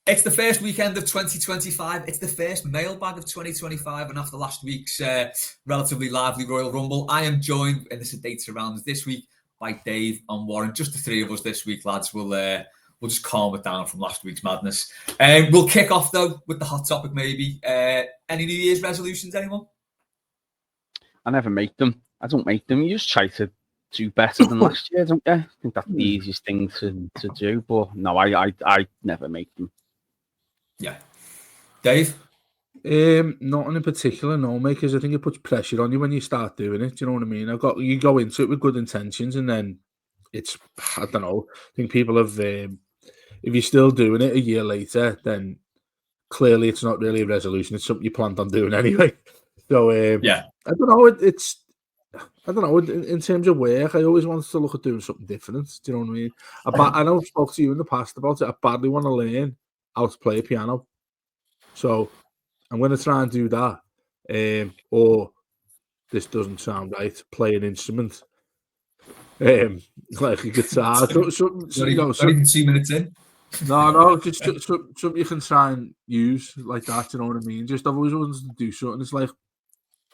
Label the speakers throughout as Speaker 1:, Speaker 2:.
Speaker 1: It's the first weekend of 2025. It's the first mailbag of 2025. And after last week's relatively lively Royal Rumble, I am joined in the sedate surroundings this week by Dave and Warren. Just the three of us this week, lads. We'll just calm it down from last week's madness. We'll kick off, though, with the hot topic, maybe. Any New Year's resolutions, anyone?
Speaker 2: I never make them. I don't make them. You just try to do better than last year, don't you? I think that's the easiest thing to do. But no, I never make them.
Speaker 1: Yeah. Dave?
Speaker 3: Nothing in particular, no, mate, because I think it puts pressure on you when you start doing it. Do you know what I mean? You go into it with good intentions, and then it's, I don't know. I think people have, if you're still doing it a year later, then clearly it's not really a resolution. It's something you planned on doing anyway. So
Speaker 1: yeah,
Speaker 3: I don't know. I don't know. In terms of work, I always wanted to look at doing something different. Do you know what I mean? I know I've spoke to you in the past about it. I badly want to learn how to play a piano. So I'm going to try and do that. Or this doesn't sound right. Play an instrument. Like a guitar.
Speaker 1: Not even 2 minutes in.
Speaker 3: No, just something you can try and use like that. You know what I mean? Just I've always wanted to do something. It's like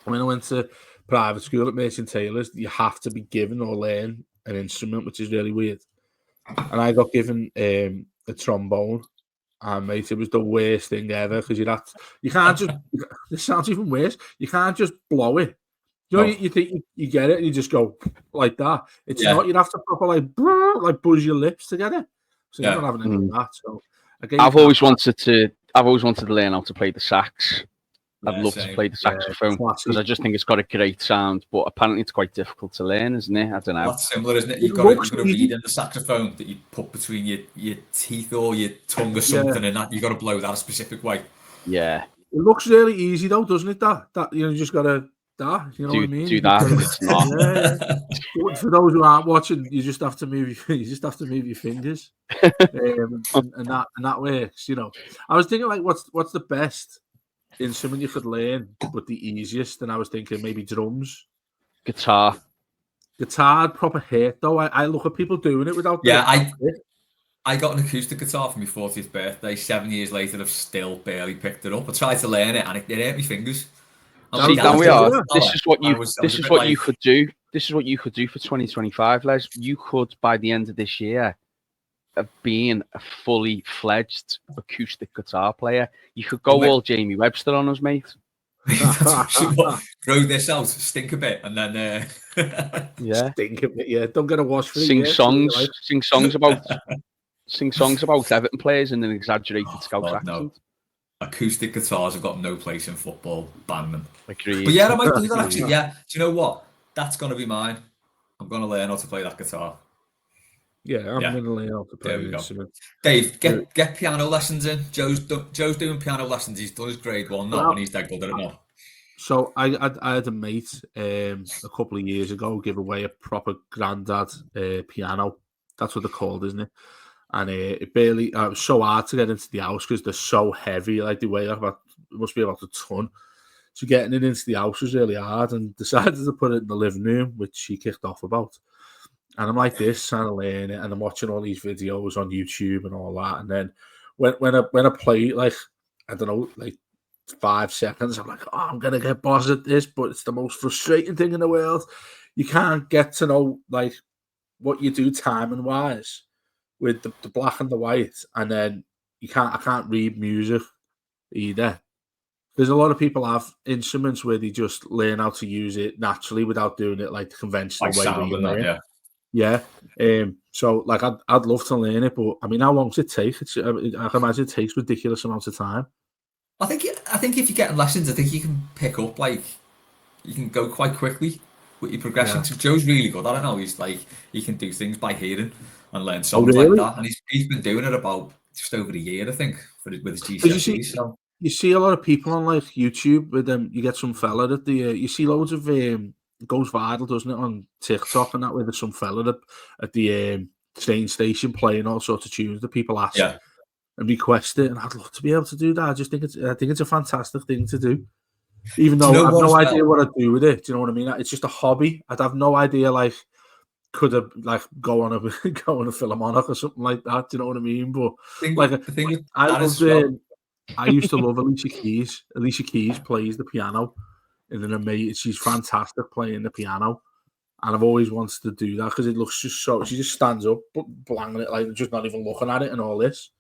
Speaker 3: when I went to private school at Merchant Taylor's, you have to be given or learn an instrument, which is really weird. And I got given a trombone, and mate, it was the worst thing ever because you can't just. This sounds even worse. You can't just blow it. You know, you think you get it, and you just go like that. It's not. You'd have to proper like buzz your lips together. So you're not having any of that. So
Speaker 2: I've always wanted to learn how to play the sax. I'd love to play the saxophone because I just think it's got a great sound, but apparently it's quite difficult to learn, isn't it? I don't know.
Speaker 1: That's similar, isn't it? You've got to read in the saxophone that you put between your teeth or your tongue or something, and that you've got to blow that a specific way.
Speaker 2: Yeah.
Speaker 3: It looks really easy though, doesn't it? That you just got to you know what I mean?
Speaker 2: Do that. It's not.
Speaker 3: For those who aren't watching, you just have to move your fingers, and that works. You know, I was thinking like, what's the best instrument you could learn, but the easiest? And I was thinking maybe drums,
Speaker 2: guitar,
Speaker 3: proper hit though. I look at people doing it without.
Speaker 1: I got an acoustic guitar for my 40th birthday. 7 years later, I've still barely picked it up. I tried to learn it, and it hurt my fingers.
Speaker 2: See, now we are. This is what you could do. This is what you could do for 2025, Les. You could, by the end of this year, have been a fully fledged acoustic guitar player. You could go all Jamie Webster on us, mate.
Speaker 1: Throw this out, stink a bit, and then
Speaker 3: stink a bit. Yeah, don't get a wash for
Speaker 2: sing songs about Everton players in an exaggerated Scouse accent.
Speaker 1: No. Acoustic guitars have got no place in football. Ban them.
Speaker 2: Agreed.
Speaker 1: But yeah, I might do that actually. Yeah. Do you know what? That's going to be mine. I'm going to learn how to play that guitar.
Speaker 3: Yeah, I'm going to learn how to play the instrument.
Speaker 1: Dave, get piano lessons in. Joe's doing piano lessons. He's done his grade 1 now, and he's dead good at it now.
Speaker 3: So I had a mate a couple of years ago give away a proper granddad piano. That's what they're called, isn't it? And it was so hard to get into the house because they're so heavy. Like they weigh it must be about a ton. So getting it into the house was really hard, and decided to put it in the living room, which she kicked off about. And I'm like this, trying to learn it, and I'm watching all these videos on YouTube and all that. And then when I play, like, I don't know, like 5 seconds, I'm like, oh, I'm gonna get boss at this, but it's the most frustrating thing in the world. You can't get to know like what you do timing wise with the black and the white, and then I can't read music either. There's a lot of people have instruments where they just learn how to use it naturally without doing it like the conventional way. Yeah. So like I'd love to learn it, but I mean, how long does it take? I can imagine it takes ridiculous amounts of time.
Speaker 1: I think if you're getting lessons, I think you can pick up you can go quite quickly with your progression. Yeah. So Joe's really good. I don't know. He's like he can do things by hearing and learn songs like that, and he's been doing it about just over a year, I think, with his GCSEs.
Speaker 3: You see a lot of people on like YouTube with them. You get some fella at the you see loads of it goes viral, doesn't it, on TikTok and that, where there's some fella at the train station playing all sorts of tunes that people ask and request it, and I'd love to be able to do that. I think it's a fantastic thing to do, even though I have no idea what I'd do with it. Do you know what I mean? It's just a hobby. I'd have no idea like could have like go on a Philharmonic or something like that. Do you know what I mean? But I used to love Alicia Keys. Alicia Keys plays the piano, and then she's fantastic playing the piano. And I've always wanted to do that because it looks just so. She just stands up, blanging it like just not even looking at it, and all this.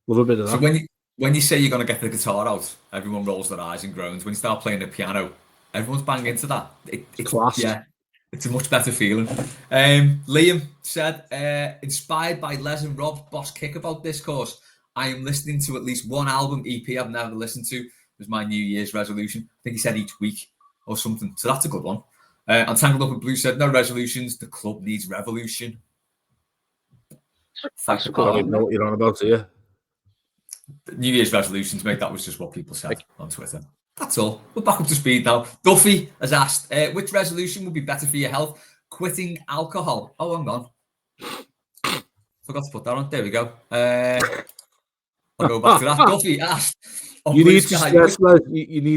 Speaker 3: Love a bit of that.
Speaker 1: So when you say you're going to get the guitar out, everyone rolls their eyes and groans. When you start playing the piano, everyone's banging into that. It's
Speaker 3: class.
Speaker 1: Yeah, it's a much better feeling. Liam said, inspired by Les and Rob's Boss Kickabout discourse, I am listening to at least one album EP I've never listened to. It was my New Year's resolution. I think he said each week or something. So that's a good one. And Tangled Up in Blue said, no resolutions. The club needs revolution.
Speaker 3: Thanks for calling. I don't know what you're on about here.
Speaker 1: New Year's resolutions, mate. That was just what people said on Twitter. That's all. We're back up to speed now. Duffy has asked, which resolution would be better for your health? Quitting alcohol. Oh, hang on. Forgot to put that on. There we go. I'll go back to that. Duffy asked.
Speaker 3: You need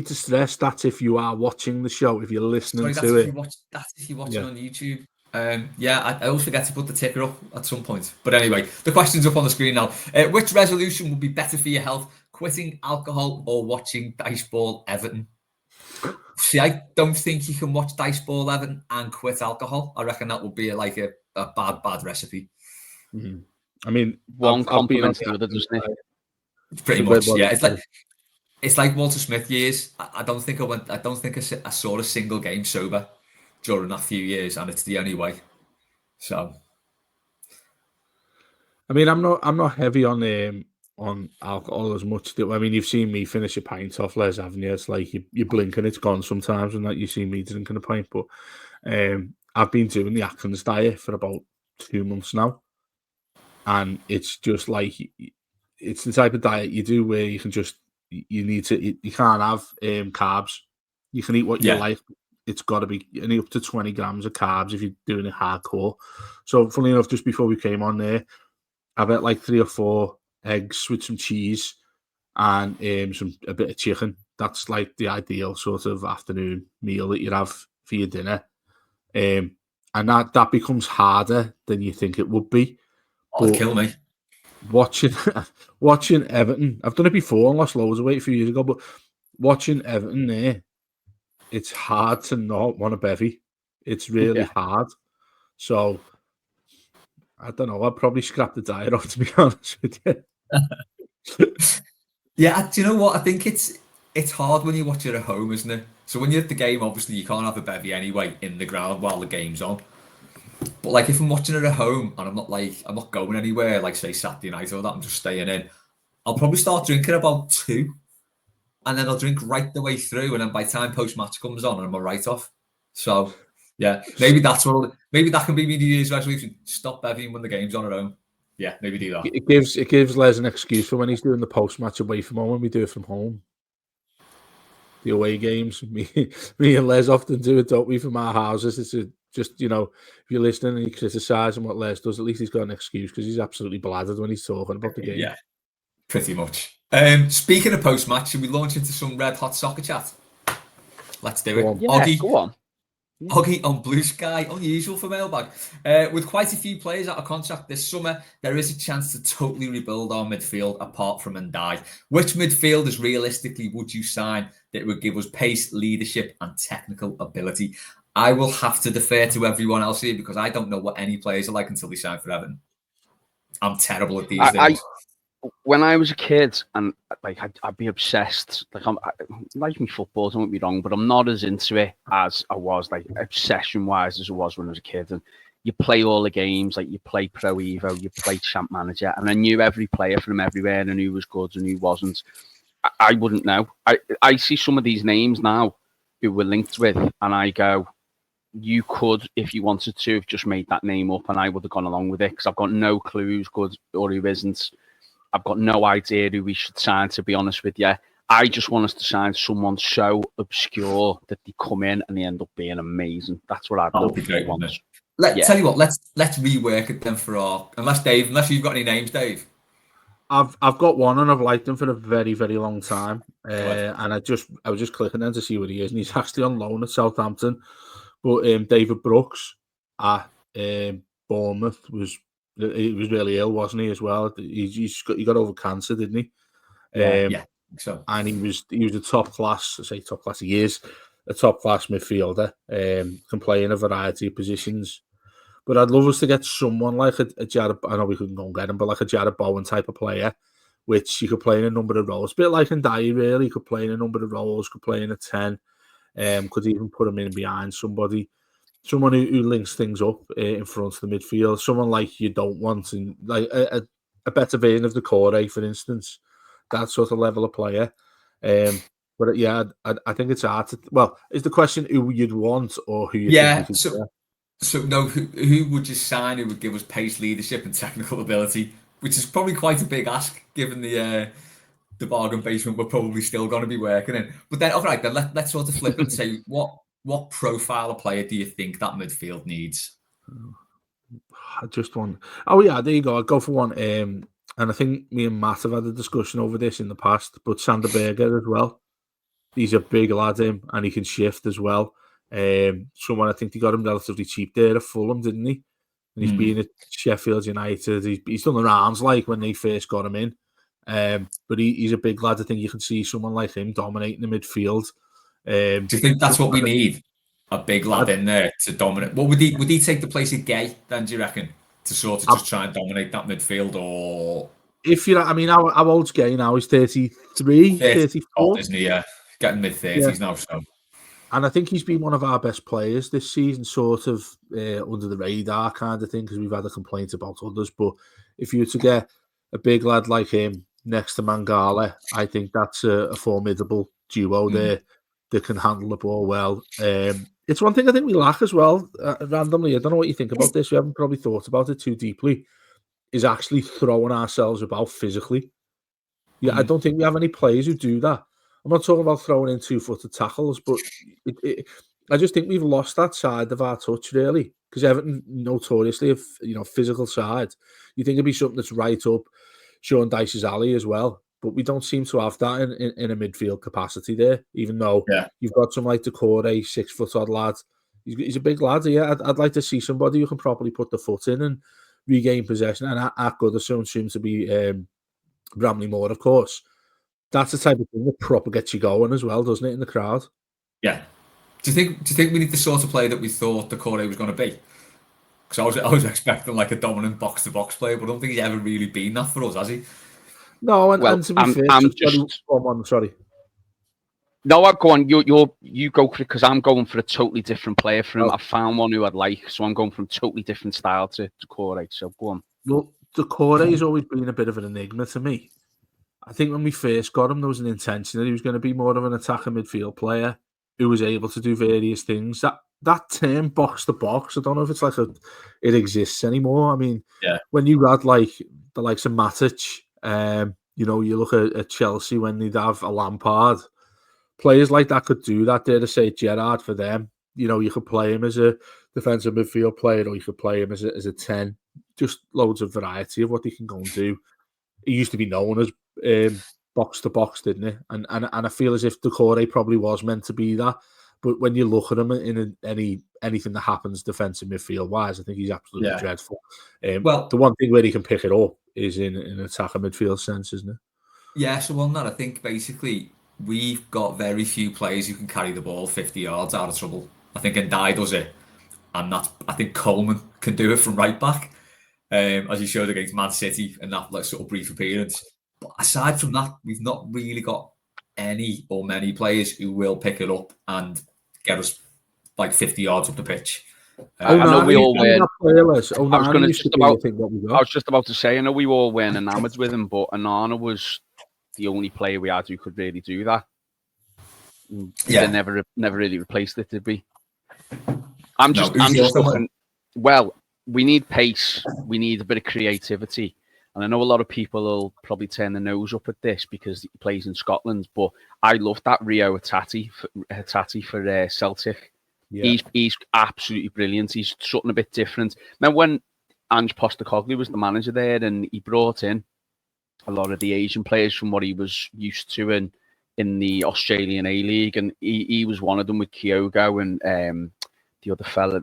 Speaker 3: to stress that if you are watching the show, if you're listening to it.
Speaker 1: That's if you're watching on YouTube. I always forget to put the ticker up at some point. But anyway, the question's up on the screen now. Which resolution would be better for your health? Quitting alcohol or watching Dyche Ball Everton? See, I don't think you can watch Dyche Ball Everton and quit alcohol. I reckon that would be a bad recipe.
Speaker 3: Mm-hmm. I mean,
Speaker 2: one complements the other, doesn't it?
Speaker 1: Pretty much, yeah. It's like Walter Smith years. I don't think I saw a single game sober during that few years, and it's the only way. So,
Speaker 3: I mean, I'm not heavy on alcohol as much. I mean, you've seen me finish a pint off, Les, haven't you? It's like you blink and it's gone sometimes, and that you see me drinking a pint. But I've been doing the Atkins diet for about 2 months now, and it's just like it's the type of diet you do where you can just you can't have carbs. You can eat what you like. It's got to be up to 20 grams of carbs if you're doing it hardcore. So, funnily enough, just before we came on there, I've had like 3 or 4 eggs with some cheese and a bit of chicken. That's like the ideal sort of afternoon meal that you'd have for your dinner. And that becomes harder than you think it would be.
Speaker 1: It'll kill me.
Speaker 3: Watching Everton, I've done it before and lost loads of weight a few years ago, but watching Everton there, it's hard to not want a bevy. It's really hard. So, I don't know. I'd probably scrap the diet off, to be honest with you.
Speaker 1: Yeah, do you know what? I think it's hard when you watch it at home, isn't it? So when you're at the game, obviously you can't have a bevy anyway in the ground while the game's on. But like if I'm watching it at home and I'm not going anywhere, like say Saturday night or that, I'm just staying in, I'll probably start drinking about 2. And then I'll drink right the way through, and then by the time post-match comes on, I'm a write-off. So, yeah, maybe that can be my New Year's resolution. Stop bevying when the game's on at home. Yeah, maybe do that.
Speaker 3: It gives Les an excuse for when he's doing the post-match away from home, when we do it from home. The away games, me and Les often do it, don't we, from our houses. It's just, if you're listening and you're criticising what Les does, at least he's got an excuse because he's absolutely bladdered when he's talking about the game.
Speaker 1: Yeah, pretty much. Speaking of post-match, should we launch into some red hot soccer chat? Let's do it.
Speaker 2: Yeah, go on.
Speaker 1: Oggy on Blue Sky, unusual for Mailbag. With quite a few players out of contract this summer, there is a chance to totally rebuild our midfield apart from Dyche. Which midfielders realistically would you sign that would give us pace, leadership and technical ability? I will have to defer to everyone else here because I don't know what any players are like until they sign for Everton. I'm terrible at these things.
Speaker 2: When I was a kid, and like I'd be obsessed. Like I like me football, don't get me wrong, but I'm not as into it as I was, like obsession-wise, as I was when I was a kid. And you play all the games, like you play Pro Evo, you play Champ Manager, and I knew every player from everywhere and who was good and who wasn't. I wouldn't know. I see some of these names now who we're linked with, and I go, you could, if you wanted to, have just made that name up, and I would have gone along with it because I've got no clue who's good or who isn't. I've got no idea who we should sign, to be honest with you. I just want us to sign someone so obscure that they come in and they end up being amazing. That's what I'd love to want.
Speaker 1: Tell you what, let's rework it then for our... Unless you've got any names, Dave.
Speaker 3: I've got one and I've liked him for a very, very long time. And I was just clicking then to see what he is. And he's actually on loan at Southampton. But David Brooks at Bournemouth he was really ill, wasn't he? As well, he got over cancer, didn't he?
Speaker 1: Yeah. So,
Speaker 3: and he was a top class. I say top class. He is a top class midfielder. Can play in a variety of positions. But I'd love us to get someone like a Jared. I know we couldn't go and get him, but like a Jared Bowen type of player, which you could play in a number of roles. A bit like in Dyche, really. Could play in a number of roles. Could play in a 10. Could even put him in behind somebody. Someone who links things up in front of the midfield. Someone like you don't want, and like a better version of the Corey, for instance. That sort of level of player. But yeah, I think it's hard to. Well, is the question who you'd want or who you think we could get?
Speaker 1: So no, who would you sign who would give us pace, leadership, and technical ability? Which is probably quite a big ask, given the bargain basement we're probably still going to be working in. But then, all right, then let's sort of flip it and say what profile of player do you think that midfield needs?
Speaker 3: I just want. Oh yeah, there you go. I'd go for one. And I think me and Matt have had a discussion over this in the past. But Sander Berger as well. He's a big lad, and he can shift as well. Someone I think they got him relatively cheap there at Fulham, didn't he? And he's been at Sheffield United. He's done the rounds like when they first got him in. But he's a big lad. I think you can see someone like him dominating the midfield.
Speaker 1: Do you think that's what we need? A big lad in there to dominate. What would he take the place of Gay then? Do you reckon to sort of just try and dominate that midfield? Or
Speaker 3: if you, I mean, how old's Gay now? He's 33, 34,
Speaker 1: isn't he? Yeah, getting mid-30s now. So,
Speaker 3: and I think he's been one of our best players this season, sort of under the radar kind of thing, because we've had a complaint about others. But if you were to get a big lad like him next to Mangala, I think that's a formidable duo there that can handle the ball well. It's one thing I think we lack as well, randomly. I don't know what you think about this. We haven't probably thought about it too deeply. Is actually throwing ourselves about physically. Yeah, I don't think we have any players who do that. I'm not talking about throwing in 2-footed tackles, but I just think we've lost that side of our touch, really. Because Everton notoriously have, physical side. You think it'd be something that's right up Sean Dyche's alley as well. But we don't seem to have that in a midfield capacity there, even though you've got some like Decore, 6-foot-odd lad. He's a big lad. Yeah, I'd like to see somebody who can properly put the foot in and regain possession. And at Goodison seems to be Bramley Moore, of course. That's the type of thing that proper gets you going as well, doesn't it, in the crowd?
Speaker 1: Yeah. Do you think we need the sort of player that we thought Decore was going to be? Because I was expecting like a dominant box-to-box player, but I don't think he's ever really been that for us, has he?
Speaker 3: No, and to be fair, sorry.
Speaker 2: No, I go on. You go for it because I'm going for a totally different player for him. I found one who I'd like, so I'm going from a totally different style to Decore. So go on.
Speaker 3: Well, Decore has always been a bit of an enigma to me. I think when we first got him, there was an intention that he was going to be more of an attacking midfield player who was able to do various things. That term box to box, I don't know if it's like it exists anymore. I mean, when you had like the likes of Matic, you look at Chelsea when they'd have a Lampard, players like that could do that. Dare to say Gerrard for them. You could play him as a defensive midfield player, or you could play him as a 10. Just loads of variety of what they can go and do. He used to be known as box to box, didn't it? And I feel as if Decore probably was meant to be that. But when you look at him in anything that happens defensive midfield wise, I think he's absolutely dreadful. Well, the one thing where he can pick it up is in an attacker midfield sense, isn't it?
Speaker 1: Yeah, so on that, I think basically we've got very few players who can carry the ball 50 yards out of trouble. I think Ndai does it, and I think Coleman can do it from right back, as he showed against Man City in that like sort of brief appearance. But aside from that, we've not really got any or many players who will pick it up and get us like 50 yards up the pitch.
Speaker 2: I know we all win. I was
Speaker 3: just
Speaker 2: about to say, I know we all were enamoured with him, but Onana was the only player we had who could really do that. They never really replaced it, did we? I'm just looking. Well, we need pace. We need a bit of creativity. And I know a lot of people will probably turn their nose up at this because he plays in Scotland, but I love that Rio Hatate for Celtic. Yeah. He's absolutely brilliant. He's something a bit different. Now, when Ange Postecoglou was the manager there, and he brought in a lot of the Asian players from what he was used to in the Australian A-League, and he was one of them with Kyogo and the other fella,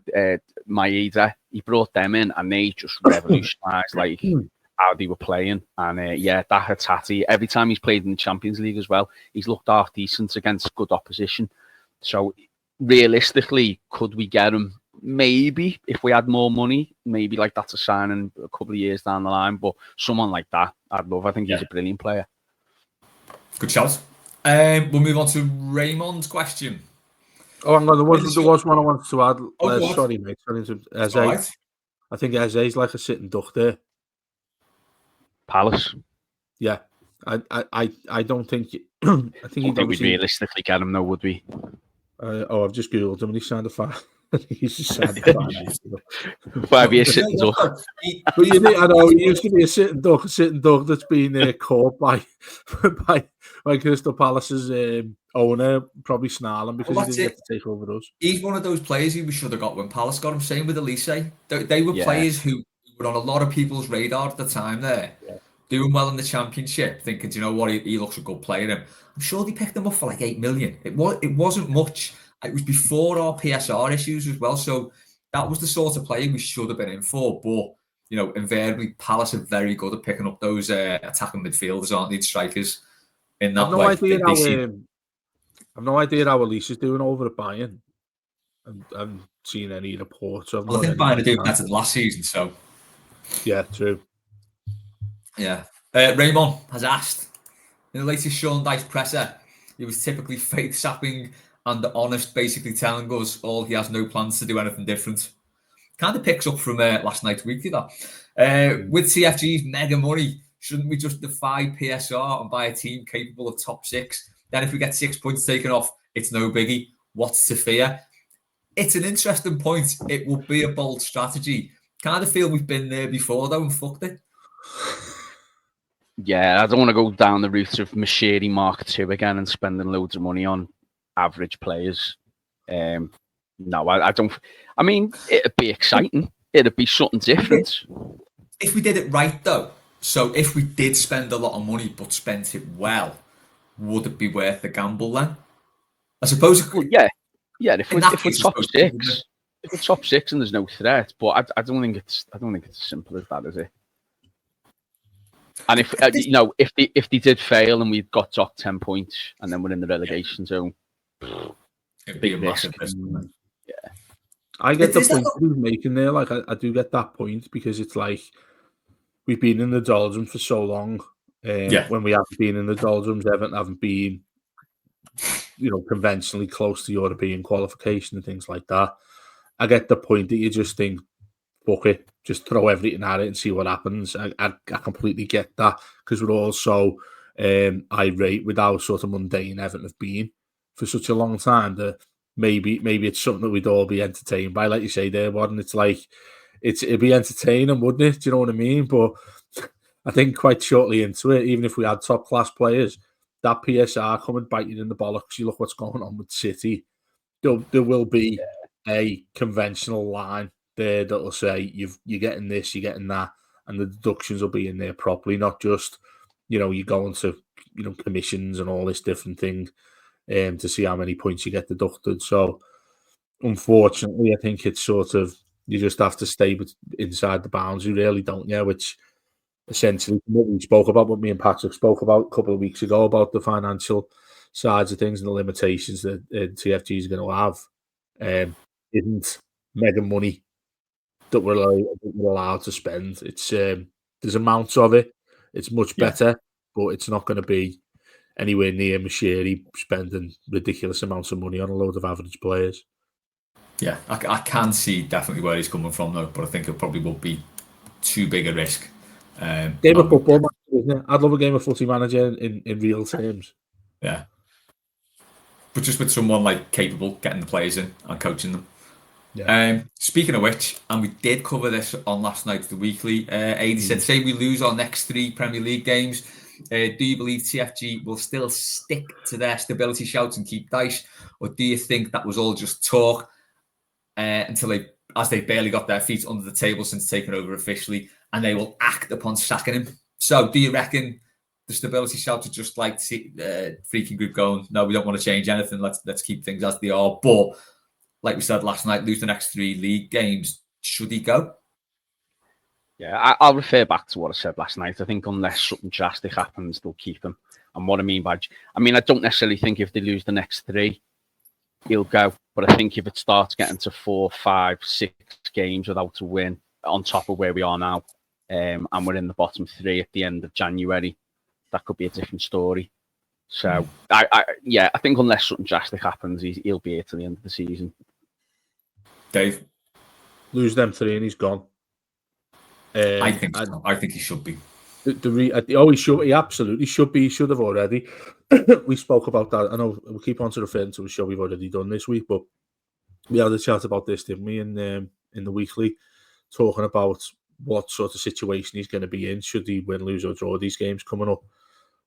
Speaker 2: Maeda. he brought them in, and they just revolutionised like how they were playing. And Dyche Hatate, every time he's played in the Champions League as well, he's looked half decent against good opposition. So realistically, could we get him? Maybe if we had more money, maybe like that's a signing a couple of years down the line. But someone like that, I'd love. I think he's a brilliant player.
Speaker 1: Good shout. We'll move on to Raymond's question.
Speaker 3: Oh, hang on, there was one I wanted to add. Sorry, mate. Eze.
Speaker 1: Right.
Speaker 3: I think Eze's like a sitting duck there.
Speaker 2: Palace.
Speaker 3: Yeah, I don't think. I think
Speaker 2: we'd realistically get him, though, would we?
Speaker 3: I've just googled him and he signed a 5. He's just signed a 5.
Speaker 2: 5 years sitting duck.
Speaker 3: But I know he used to be a sitting duck that's been caught by Crystal Palace's owner, probably snarling because he didn't get to take over us.
Speaker 1: He's one of those players who we should have got when Palace got him. Same with Elise. They were players who were on a lot of people's radar at the time there. Yeah. Doing well in the Championship, thinking, do you know what, he looks a good player. I'm sure they picked him up for like 8 million. It wasn't much. It was before our PSR issues as well. So that was the sort of player we should have been in for. But, you know, invariably, Palace are very good at picking up those attacking midfielders, aren't they, strikers in that way.
Speaker 3: I've no idea how Elise is doing over at Bayern. I haven't seen any reports of.
Speaker 1: Well, I think Bayern are doing better than last season, so.
Speaker 3: Yeah, true.
Speaker 1: Yeah. Raymond has asked, in the latest Sean Dyche presser, he was typically faith-sapping and honest, basically telling us all he has no plans to do anything different. Kind of picks up from last night's weekly, though. With CFG's mega money, shouldn't we just defy PSR and buy a team capable of top 6? Then if we get 6 points taken off, it's no biggie. What's to fear? It's an interesting point. It will be a bold strategy. Kind of feel we've been there before, though, and fucked it.
Speaker 2: Yeah, I don't want to go down the route of Managerial Mark II again and spending loads of money on average players. No, I don't. I mean, it'd be exciting. It'd be something different.
Speaker 1: If we did it right, though, so if we did spend a lot of money but spent it well, would it be worth the gamble then? I suppose.
Speaker 2: Yeah. If we're top 6, if we're top 6 and there's no threat, but I don't think it's as simple as that, is it? And if they did fail and we got top 10 points and then we're in the relegation zone,
Speaker 1: it'd be a massive risk.
Speaker 2: Yeah,
Speaker 3: I get the point he's making there. Like I do get that point because it's like we've been in the doldrums for so long. When we haven't been in the doldrums, Everton haven't been, conventionally close to European qualification and things like that. I get the point that you just think, fuck it, just throw everything at it and see what happens. I completely get that because we're all so irate with how sort of mundane Everton have been for such a long time that maybe it's something that we'd all be entertained by, like you say there, Warren. It's like it'd be entertaining, wouldn't it? Do you know what I mean? But I think quite shortly into it, even if we had top class players, that PSR come and bite you in the bollocks. You look what's going on with City. There will be a conventional line there that'll say you're getting this, you're getting that, and the deductions will be in there properly, not just you go into commissions and all this different thing to see how many points you get deducted. So unfortunately, I think it's sort of you just have to stay inside the bounds. You really don't, which essentially what we spoke about, what me and Patrick spoke about a couple of weeks ago about the financial sides of things and the limitations that TFG is going to have isn't mega money that we're allowed to spend. It's there's amounts of it. It's much better, but it's not going to be anywhere near Managerial spending ridiculous amounts of money on a load of average players.
Speaker 1: Yeah, I can see definitely where he's coming from though, but I think it probably would be too big a risk.
Speaker 3: Game of football, isn't it? I'd love a game of footy manager in real terms.
Speaker 1: Yeah, but just with someone like capable getting the players in and coaching them. Yeah. Speaking of which, and we did cover this on last night's The Weekly, AD said, say we lose our next 3 Premier League games, do you believe TFG will still stick to their stability shouts and keep Dyche, or do you think that was all just talk until they barely got their feet under the table since taking over officially, and they will act upon sacking him? So do you reckon the stability shouts are just like freaking group going, no, we don't want to change anything, let's keep things as they are, but like we said last night, lose the next 3 league games. Should he go?
Speaker 2: Yeah, I'll refer back to what I said last night. I think unless something drastic happens, they'll keep him. And what I mean, I don't necessarily think if they lose the next 3, he'll go. But I think if it starts getting to 4, 5, 6 games without a win, on top of where we are now, and we're in the bottom 3 at the end of January, that could be a different story. So, I think unless something drastic happens, he'll be here till the end of the season.
Speaker 1: Dave?
Speaker 3: Lose them 3 and he's gone.
Speaker 1: I think so. I think he should be.
Speaker 3: He should. He absolutely should be. He should have already. We spoke about that. I know we keep on to referring to a show we've already done this week, but we had a chat about this, didn't we, in the weekly, talking about what sort of situation he's going to be in should he win, lose, or draw these games coming up.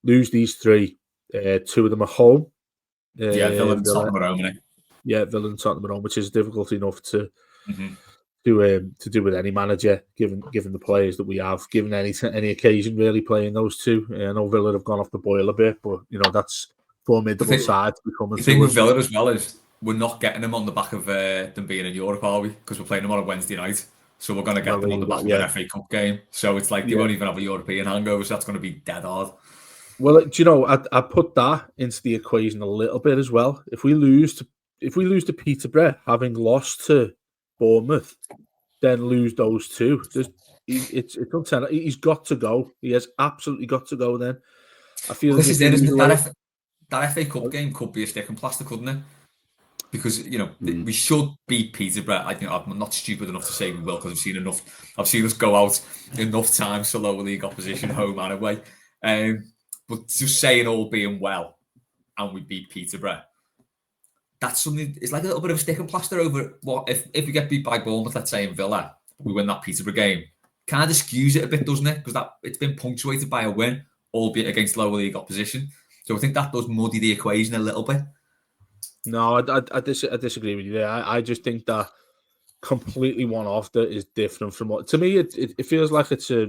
Speaker 3: Lose these 3, 2 of them at home.
Speaker 1: Villa and Tottenham at home, isn't it?
Speaker 3: Yeah, Villa and Tottenham at home, which is difficult enough to do with any manager, given the players that we have, given any occasion really playing those 2. I know Villa have gone off the boil a bit, but that's formidable side.
Speaker 1: The thing with Villa as well is we're not getting them on the back of them being in Europe, are we? Because we're playing them on a Wednesday night, so we're going to get them on the back of an FA Cup game. So it's like they won't even have a European hangover, so that's going to be dead hard.
Speaker 3: Well, do you know, I put that into the equation a little bit as well. If we lose to Peterborough, having lost to Bournemouth, then lose those 2. It's untenable. He's got to go. He has absolutely got to go. Then I feel
Speaker 1: this is it, isn't it? That FA Cup game could be a stick and plaster, couldn't it? Because we should beat Peterborough. I think I'm not stupid enough to say we will, because I've seen us go out enough times to lower league opposition, home and away. But just saying all being well, and we beat Peterborough, that's something. It's like a little bit of a stick and plaster over what if we get beat by Bournemouth, let's say in Villa, we win that Peterborough game. Kind of skews it a bit, doesn't it? Because it's been punctuated by a win, albeit against lower league opposition. So I think that does muddy the equation a little bit.
Speaker 3: No, I disagree with you there. I just think that completely one off that is different from what, to me, it feels like it's a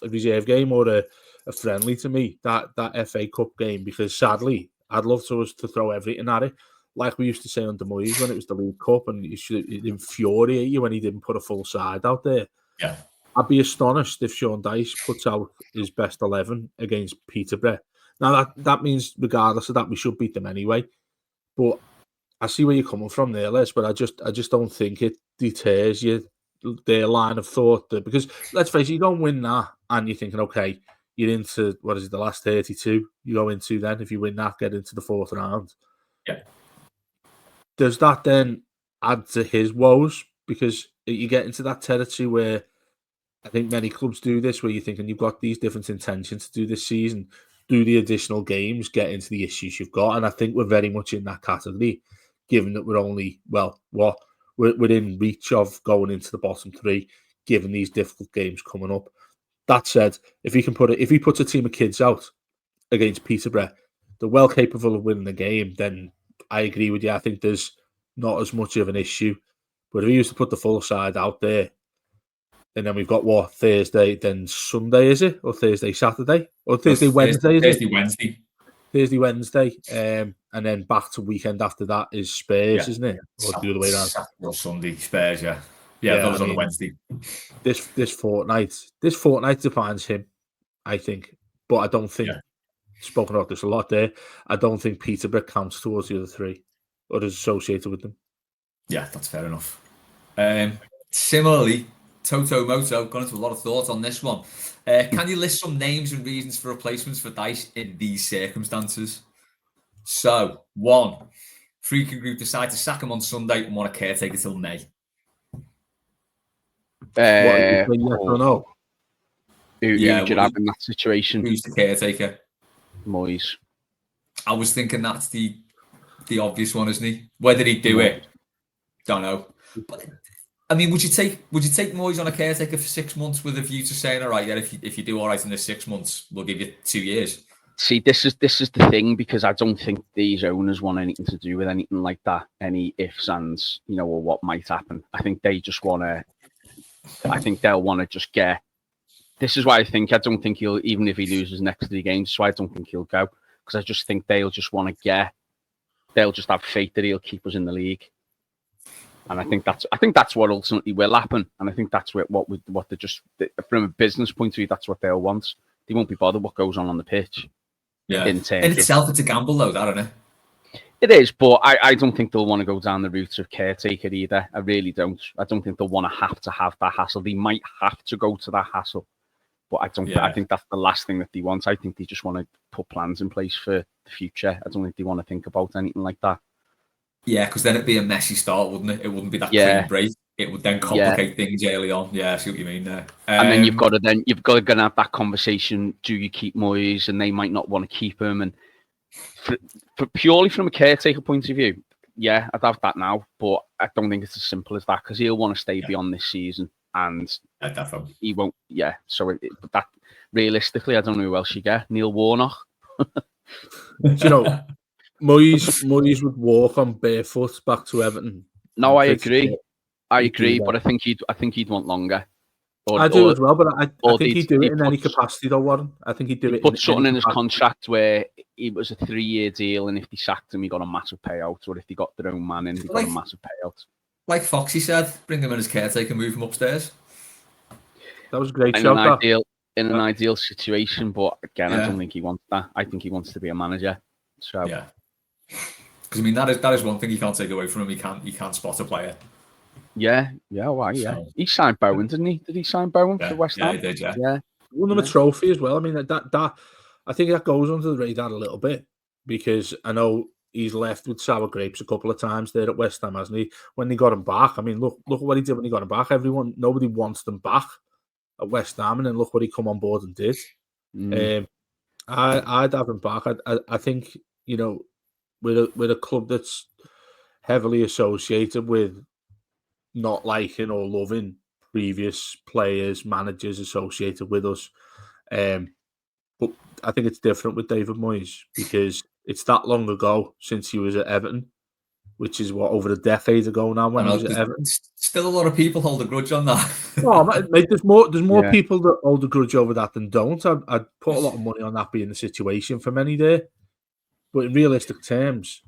Speaker 3: reserve game or a friendly to me, that FA Cup game, because sadly I'd love to us to throw everything at it, like we used to say under Moyes when it was the League Cup, and it infuriate you when he didn't put a full side out there.
Speaker 1: Yeah,
Speaker 3: I'd be astonished if Sean Dyche puts out his best 11 against Peterborough. Now that means regardless of that we should beat them anyway. But I see where you're coming from there, Les, but I just don't think it deters you, their line of thought. Because let's face it, you don't win that and you're thinking, okay, you're into, the last 32 you go into then. If you win that, get into the 4th round.
Speaker 1: Yeah.
Speaker 3: Does that then add to his woes? Because you get into that territory where I think many clubs do this, where you're thinking you've got these different intentions to do this season, do the additional games, get into the issues you've got. And I think we're very much in that category, given that we're only, we're in reach of going into the bottom 3, given these difficult games coming up. That said, if he puts a team of kids out against Peterborough, they're well capable of winning the game, then I agree with you. I think there's not as much of an issue. But if he used to put the full side out there, and then we've got Thursday, then Sunday, is it? Or Thursday, Saturday? Or Thursday, Wednesday, is it? Thursday, Wednesday. And then back to weekend after that is Spurs, isn't it? Or the other way around.
Speaker 1: Saturday or Sunday, Spurs, yeah. Yeah, that was on the Wednesday.
Speaker 3: This fortnight defines him, I think. But I don't think, spoken about this a lot there, I don't think Peterborough counts towards the other 3 or is associated with them.
Speaker 1: Yeah, that's fair enough. Similarly, Toto Moto gone into a lot of thoughts on this one. Can you list some names and reasons for replacements for Dyche in these circumstances? So, 1, Freaking Group decide to sack him on Sunday and want a caretaker till May.
Speaker 3: Yes or no?
Speaker 2: Who would you have in that situation?
Speaker 1: Who's the caretaker?
Speaker 2: Moyes.
Speaker 1: I was thinking that's the obvious one, isn't he? Whether he'd do it, don't know. But I mean, would you take Moyes on a caretaker for 6 months with a view to saying, all right, yeah, if you do all right in the 6 months, we'll give you 2 years?
Speaker 2: See, this is the thing, because I don't think these owners want anything to do with anything like that, any ifs, ands, or what might happen. I think they just want to. I think they'll want to just get. This is why I don't think he'll, even if he loses next 3 games, so I don't think he'll go, because I just think they'll just want to get. They'll just have faith that he'll keep us in the league. And I think that's what ultimately will happen. And I think that's what they're just, from a business point of view, that's what they'll want. They won't be bothered what goes on the pitch.
Speaker 1: Yeah. In itself, it's a gamble, though, don't it?
Speaker 2: It is, but I don't think they'll want to go down the route of caretaker either. I really don't. I don't think they'll want to have that hassle. They might have to go to that hassle, but I don't. Yeah. I think that's the last thing that they want. I think they just want to put plans in place for the future. I don't think they want to think about anything like that. Yeah,
Speaker 1: because then it'd be a messy start, wouldn't it? It wouldn't be that clean break. It would then complicate things early on. Yeah, I see what you mean there.
Speaker 2: And then you've got to go and have that conversation. Do you keep Moyes? And they might not want to keep him. And for purely from a caretaker point of view, yeah, I'd have that now. But I don't think it's as simple as that, because he'll want to stay beyond this season, and he won't. Yeah, so but that realistically, I don't know who else you get. Neil Warnock.
Speaker 3: Do you know, Moyes would walk on barefoot back to Everton.
Speaker 2: No, I agree, but I think he'd want longer.
Speaker 3: I do as well, but I think he'd do it in any capacity, though, Warren. I think he'd do it.
Speaker 2: Put something in his contract where it was a 3-year deal, and if they sacked him, he got a massive payout, or if they got their own man in, he got a massive payout.
Speaker 1: Like Foxy said, bring him in as caretaker, move him upstairs.
Speaker 3: That was a great shout.
Speaker 2: In an ideal situation, but again, I don't think he wants that. I think he wants to be a manager. So
Speaker 1: yeah, because I mean that is one thing you can't take away from him. He can't spot a player.
Speaker 2: Yeah. So, he signed Bowen, didn't he? Did he sign Bowen for West Ham?
Speaker 1: Yeah, he did. Yeah.
Speaker 3: Won them a trophy as well. I mean, that I think that goes under the radar a little bit, because I know he's left with sour grapes a couple of times there at West Ham, hasn't he? When they got him back, I mean, look what he did when he got him back. Nobody wants them back at West Ham, and then look what he come on board and did. I'd have him back. I think, you know, with a club that's heavily associated with not liking or loving previous players, managers associated with us. But I think it's different with David Moyes, because it's that long ago since he was at Everton, which is over a decade ago now when he was at Everton.
Speaker 1: Still a lot of people hold a grudge on that.
Speaker 3: No, mate, there's more people that hold a grudge over that than don't. I'd put a lot of money on that being the situation for many there. But in realistic terms,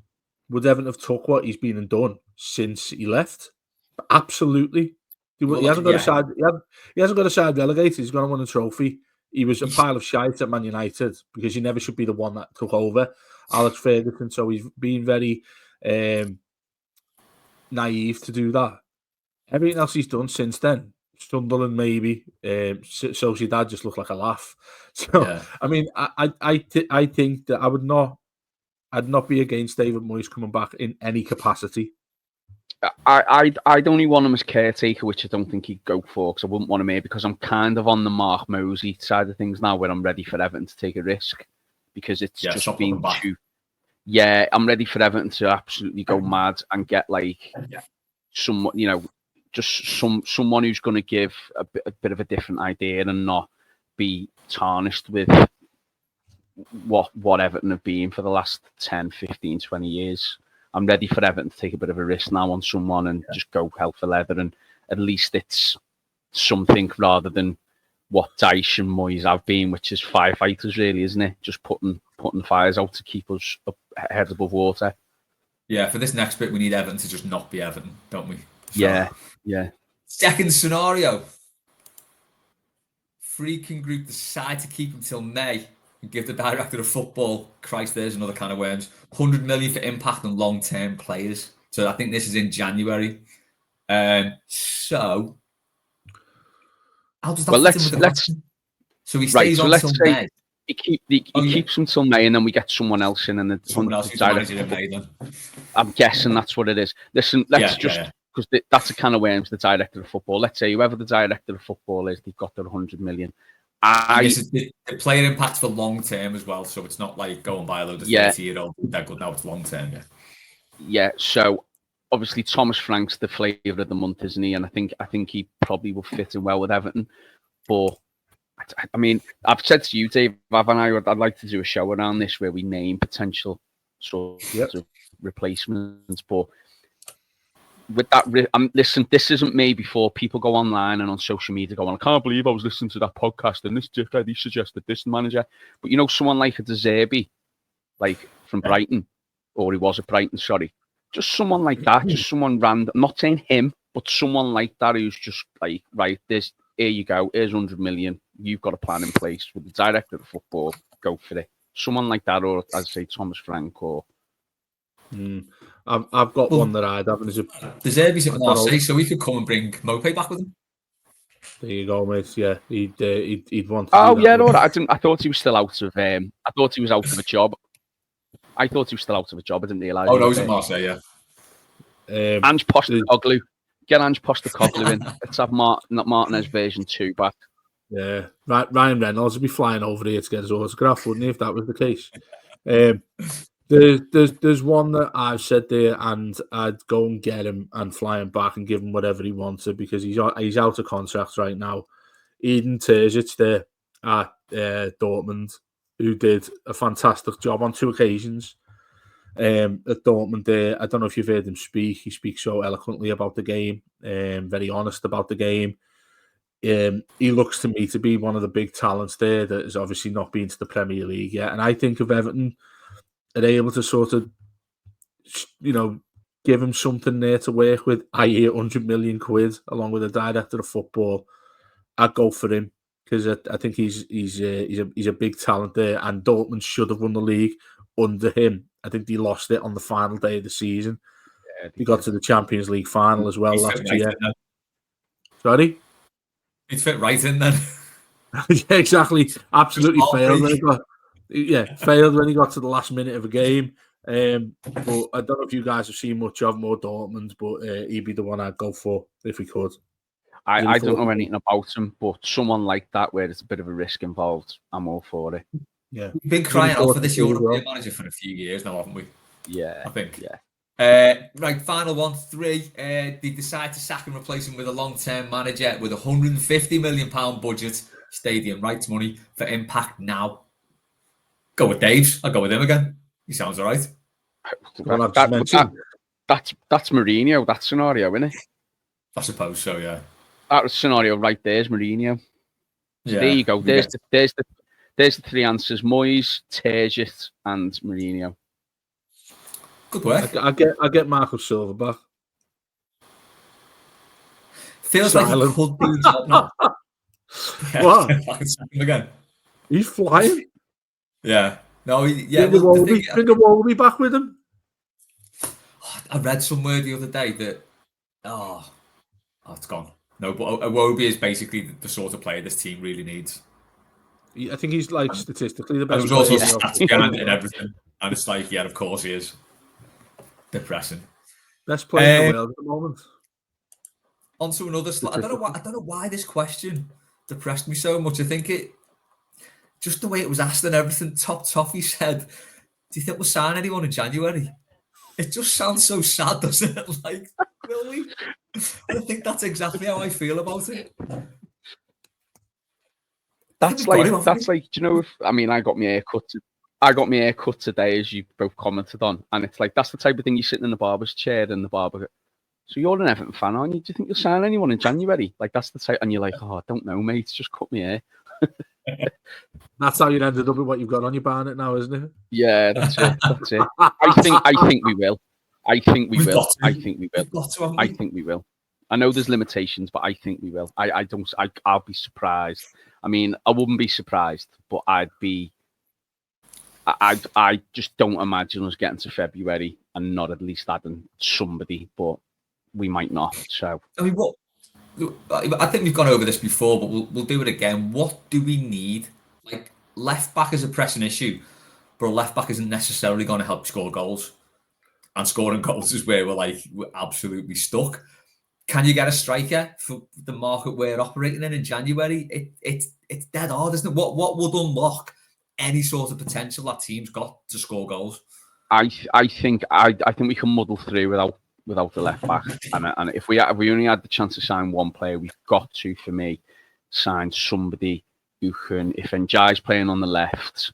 Speaker 3: would Everton have took what he's been and done since he left? Absolutely. He hasn't got a side. He hasn't got a side relegated. He's going to win a trophy. He was a pile of shite at Man United, because he never should be the one that took over Alex Ferguson. So he's been very naive to do that. Everything else he's done since then, Sunderland maybe, Sociedad just looked like a laugh. So I mean, I think that I'd not be against David Moyes coming back in any capacity.
Speaker 2: I'd only want him as caretaker, which I don't think he'd go for, because I wouldn't want him here, because I'm kind of on the Mark Mosey side of things now, where I'm ready for Everton to take a risk, because it's just been too. Yeah, I'm ready for Everton to absolutely go mad and get someone, you know, just someone who's going to give a bit of a different idea and not be tarnished with what Everton have been for the last 10, 15, 20 years. I'm ready for Everton to take a bit of a risk now on someone and just go hell for leather, and at least it's something rather than what Dyche and Moyes have been, which is firefighters, really, isn't it? Just putting fires out to keep us heads above water.
Speaker 1: Yeah, for this next bit, we need Everton to just not be Everton, don't we?
Speaker 2: So, yeah.
Speaker 1: Second scenario. Freaking group decide to keep him till May and give the director of football, Christ, there's another kind of worms, 100 million for impact on long-term players. So I think this is in January. So how does that fit in with the So he stays on till May.
Speaker 2: He keeps him till May, and then we get someone else in, and
Speaker 1: someone else who's managing in May. Then
Speaker 2: I'm guessing that's what it is. Listen, let's because that's a kind of worms. The director of football. Let's say whoever the director of football is, they've got their 100 million.
Speaker 1: The player impact for long term as well, so it's not like go and buy a load of 30-year-old. They're good now. It's long term.
Speaker 2: Yeah. So obviously Thomas Frank's the flavour of the month, isn't he? And I think he probably will fit in well with Everton. But I mean, I've said to you, Dave, I'd like to do a show around this where we name potential sort of replacements. But with that, listen, this isn't me before people go online and on social media going, I can't believe I was listening to that podcast and this dickhead, he suggested this manager. But someone like a De Zerbi, like from Brighton, or he was at Brighton, sorry. Just someone like that, just someone random. I'm not saying him, but someone like that who's just like, right, here you go, here's 100 million. You've got a plan in place with the director of football. Go for it. Someone like that, or as I say, Thomas Frank, or.
Speaker 3: I've got one that I'd have.
Speaker 1: There's Herbie's at Marseille, so we could come and bring Mopé back with him.
Speaker 3: There you go, mate. Yeah, he'd want.
Speaker 2: Oh yeah, no, I thought he was still out of. I thought he was out of a job. I thought he was still out of a job. I didn't realise.
Speaker 1: Oh no, he's at Marseille. Yeah.
Speaker 2: Ange Postecoglou. Get Ange Postecoglou in. Let's have Martinez version 2 back.
Speaker 3: Yeah, Ryan Reynolds would be flying over here to get his autograph, wouldn't he? If that was the case. There's one that I've said there, and I'd go and get him and fly him back and give him whatever he wanted because he's out of contract right now. Eden Terzic there at Dortmund, who did a fantastic job on 2 occasions at Dortmund there. I don't know if you've heard him speak. He speaks so eloquently about the game, very honest about the game. He looks to me to be one of the big talents there that has obviously not been to the Premier League yet. And I think if Everton are able to sort of, give him something there to work with, i.e. 100 million quid, along with the director of football, I'd go for him because I think he's a big talent there. And Dortmund should have won the league under him. I think they lost it on the final day of the season. Yeah, he got to the Champions League final as well last year. Sorry?
Speaker 1: He'd fit right in then.
Speaker 3: Yeah, exactly. Absolutely failed when he got to the last minute of a game. But I don't know if you guys have seen much of more Dortmund, but he'd be the one I'd go for if we could.
Speaker 2: I don't know anything about him, but someone like that where there's a bit of a risk involved, I'm all for it.
Speaker 3: Yeah,
Speaker 1: we've been crying out for this European manager for a few years now, haven't we?
Speaker 2: Yeah,
Speaker 1: I think.
Speaker 2: Yeah.
Speaker 1: Right, final one, 3. They decide to sack and replace him with a long-term manager with £150 million budget, stadium rights money for Impact now. Go with Dave. I'll go with him again. He sounds all right.
Speaker 2: That's Mourinho, that scenario, isn't it?
Speaker 1: I suppose so, yeah.
Speaker 2: That scenario right there is Mourinho. So
Speaker 1: yeah.
Speaker 2: There you go. There's the 3 answers: Moyes, Terzic, and Mourinho.
Speaker 1: Good work.
Speaker 3: I get Marco Silva back.
Speaker 1: Feels Silent. Like he could do the job now.
Speaker 3: What?
Speaker 1: Again.
Speaker 3: He's flying.
Speaker 1: Yeah. No.
Speaker 3: Bring a Wolby back with him.
Speaker 1: I read somewhere the other day that. Oh, it's gone. No, but Iwobi is basically the sort of player this team really needs.
Speaker 3: I think he's like statistically the best.
Speaker 1: There was also stats behind it and everything, and it's like, yeah, of course he is. Depressing.
Speaker 3: Best player in the world at the moment.
Speaker 1: On to another slide. I don't know why this question depressed me so much. I think it just the way it was asked and everything. Top Toffee said, "Do you think we'll sign anyone in January?" It just sounds so sad, doesn't it? Like, will we? I think that's exactly how I feel about it.
Speaker 2: That's like, do you know? I got my hair cut today, as you both commented on, and it's like that's the type of thing you're sitting in the barber's chair and the barber. So you're an Everton fan, aren't you? Do you think you'll sign anyone in January? Like that's the type, and you're like, oh, I don't know, mate. Just cut my hair.
Speaker 3: That's how you ended up with what you've got on your barnet now, isn't it?
Speaker 2: Yeah, that's it. I think we will. I think we will. I know there's limitations, but I think we will. I'll be surprised. I mean, I wouldn't be surprised, but I just don't imagine us getting to February and not at least adding somebody, but we might not. So
Speaker 1: I mean, I think we've gone over this before, but we'll do it again. What do we need? Like, left back is a pressing issue, but a left back isn't necessarily going to help score goals. And scoring goals is where we're absolutely stuck. Can you get a striker for the market we're operating in January? It's dead hard, isn't it? What would unlock any sort of potential that team's got to score goals?
Speaker 2: I think we can muddle through without the left back. And if we only had the chance to sign one player, we've got to, for me, sign somebody who can. If Ndiaye's playing on the left,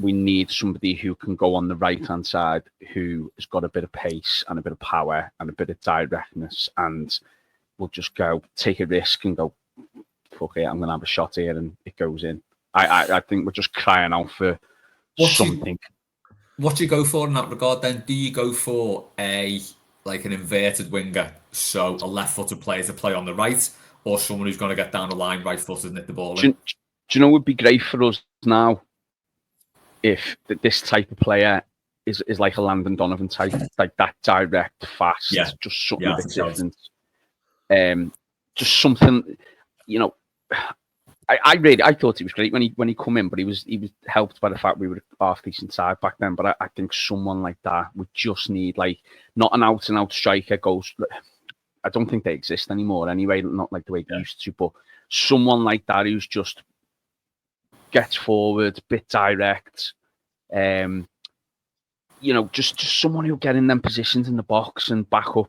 Speaker 2: we need somebody who can go on the right-hand side, who has got a bit of pace and a bit of power and a bit of directness, and will just go take a risk and go, fuck it, I'm going to have a shot here, and it goes in. I think we're just crying out for something.
Speaker 1: what do you go for in that regard then? Do you go for an inverted winger, so a left-footed player to play on the right, or someone who's going to get down the line right-footed and hit the ball in?
Speaker 2: Do you know what would be great for us now if this type of player is like a Landon Donovan type, like that direct, fast, just something a bit different. Just something, I thought he was great when he come in, but he was helped by the fact we were half decent side back then. But I think someone like that would just need not an out and out striker goes. I don't think they exist anymore anyway, not like the way they used to. But someone like that who's just gets forward, bit direct. Just someone who'll get in them positions in the box and back up,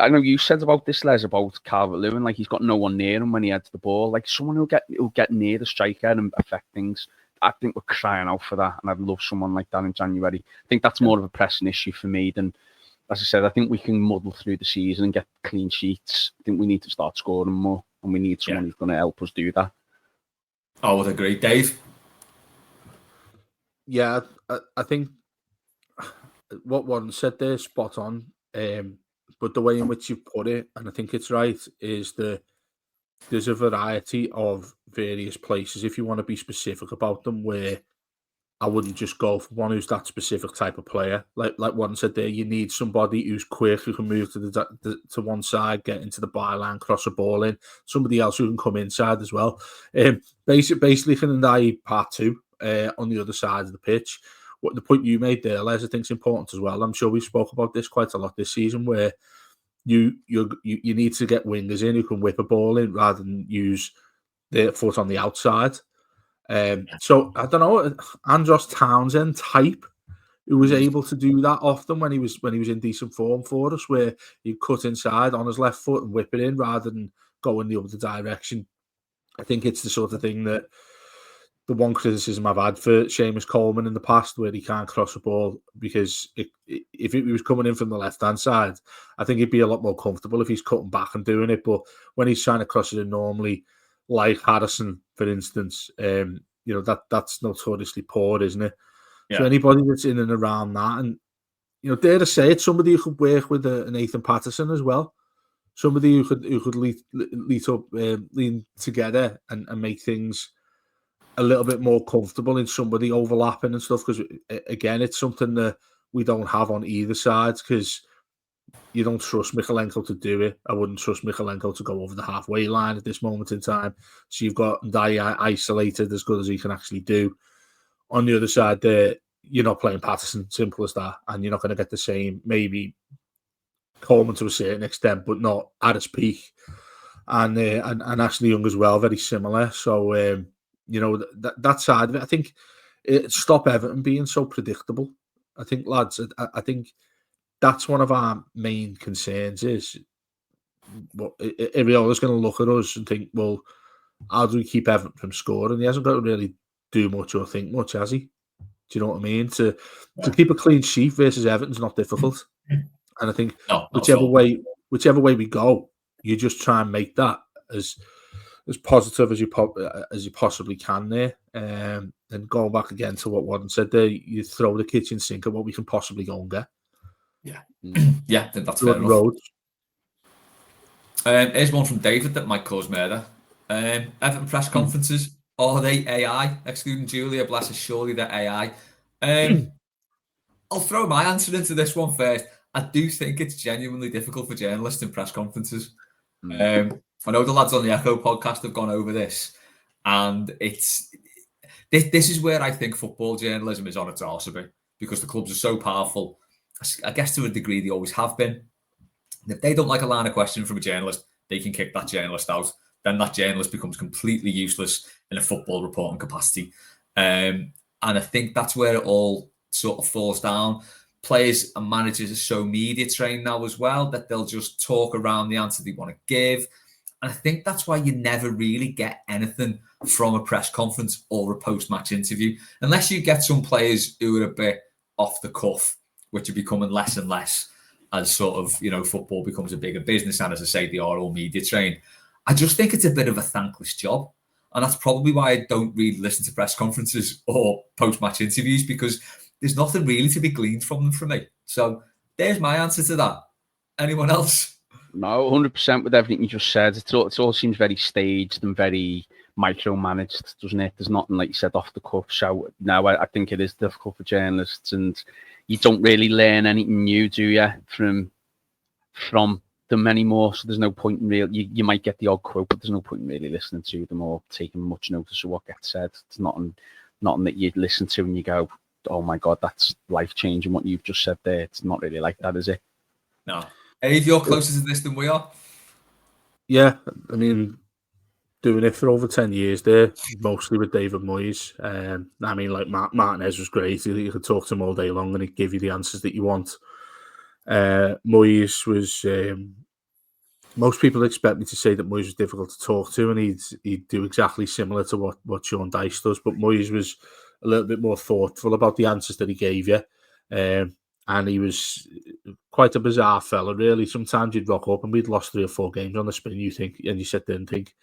Speaker 2: I know you said about this, Les, about Calvert-Lewin, he's got no one near him when he heads the ball. Someone who'll get near the striker and affect things. I think we're crying out for that, and I'd love someone like that in January. I think that's more of a pressing issue for me than, as I said, I think we can muddle through the season and get clean sheets. I think we need to start scoring more, and we need someone who's going to help us do that.
Speaker 1: I would agree. Dave?
Speaker 3: Yeah, I think what Warren said there, spot on. But the way in which you put it, and I think it's right, is there's a variety of various places, if you want to be specific about them, where I wouldn't just go for one who's that specific type of player. Like Warren said there, you need somebody who's quick, who can move to one side, get into the byline, cross a ball in. Somebody else who can come inside as well. Basically, Fernandai part 2 on the other side of the pitch. What the point you made there, Les, I think is important as well. I'm sure we spoke about this quite a lot this season, where you need to get wingers in who can whip a ball in rather than use their foot on the outside. So I don't know, Andros Townsend type, who was able to do that often when he was in decent form for us, where he'd cut inside on his left foot and whip it in rather than go in the other direction. I think it's the sort of thing that the one criticism I've had for Seamus Coleman in the past, where he can't cross a ball, because if he was coming in from the left-hand side, I think he'd be a lot more comfortable if he's cutting back and doing it. But when he's trying to cross it in normally, like Harrison, for instance, that's notoriously poor, isn't it? Yeah. So anybody that's in and around that, and dare to say it, somebody who could work with an Nathan Patterson as well, somebody who could lean together and make things a little bit more comfortable in somebody overlapping and stuff, because again, it's something that we don't have on either side, because you don't trust Mykolenko to do it. I wouldn't trust Mykolenko to go over the halfway line at this moment in time. So you've got Dyche isolated as good as he can actually do. On the other side there, you're not playing Patterson, simple as that, and you're not going to get the same, maybe Coleman to a certain extent, but not at his peak. And Ashley Young as well, very similar. So that side of it, I think it stop Everton being so predictable. I think, lads, I think that's one of our main concerns, is Iriola's going to look at us and think, well, how do we keep Everton from scoring? He hasn't got to really do much or think much, has he? Do you know what I mean? To keep a clean sheet versus Everton's not difficult. And I think whichever way we go, you just try and make that as positive as you possibly can there. And going back again to what Warren said there, you throw the kitchen sink at what we can possibly go and get.
Speaker 1: Yeah. Yeah, I think that's fair enough. Here's one from David that might cause murder. Everton press conferences, are they AI? Excluding Julia, bless her, surely they're AI. I'll throw my answer into this one first. I do think it's genuinely difficult for journalists in press conferences. I know the lads on the Echo podcast have gone over this, and this is where I think football journalism is on its arse a bit, because the clubs are so powerful. I guess to a degree they always have been. If they don't like a line of question from a journalist, they can kick that journalist out. Then that journalist becomes completely useless in a football reporting capacity. And I think that's where it all sort of falls down. Players and managers are so media trained now as well that they'll just talk around the answer they want to give. And I think that's why you never really get anything from a press conference or a post-match interview, unless you get some players who are a bit off the cuff, which are becoming less and less as sort of, football becomes a bigger business. And as I say, they are all media trained. I just think it's a bit of a thankless job. And that's probably why I don't really listen to press conferences or post-match interviews, because there's nothing really to be gleaned from them for me. So there's my answer to that. Anyone else?
Speaker 2: No, 100% with everything you just said. It all seems very staged and very micromanaged, doesn't it? There's nothing, like you said, off the cuff. So no, I think it is difficult for journalists, and you don't really learn anything new, do you, from them anymore? So there's no point in you might get the odd quote, but there's no point in really listening to them or taking much notice of what gets said. It's nothing that you'd listen to and you go, oh my God, that's life-changing what you've just said there. It's not really like that, is it?
Speaker 1: No. Abe, you're closer to this than we are.
Speaker 3: Yeah, I mean, doing it for over 10 years there, mostly with David Moyes. I mean, like Martinez was great. You could talk to him all day long and he'd give you the answers that you want. Moyes was... most people expect me to say that Moyes was difficult to talk to, and he'd do exactly similar to what Sean Dyche does. But Moyes was a little bit more thoughtful about the answers that he gave you. And he was quite a bizarre fella, really. Sometimes you'd rock up and we'd lost 3 or 4 games on the spin, and you sit there and think,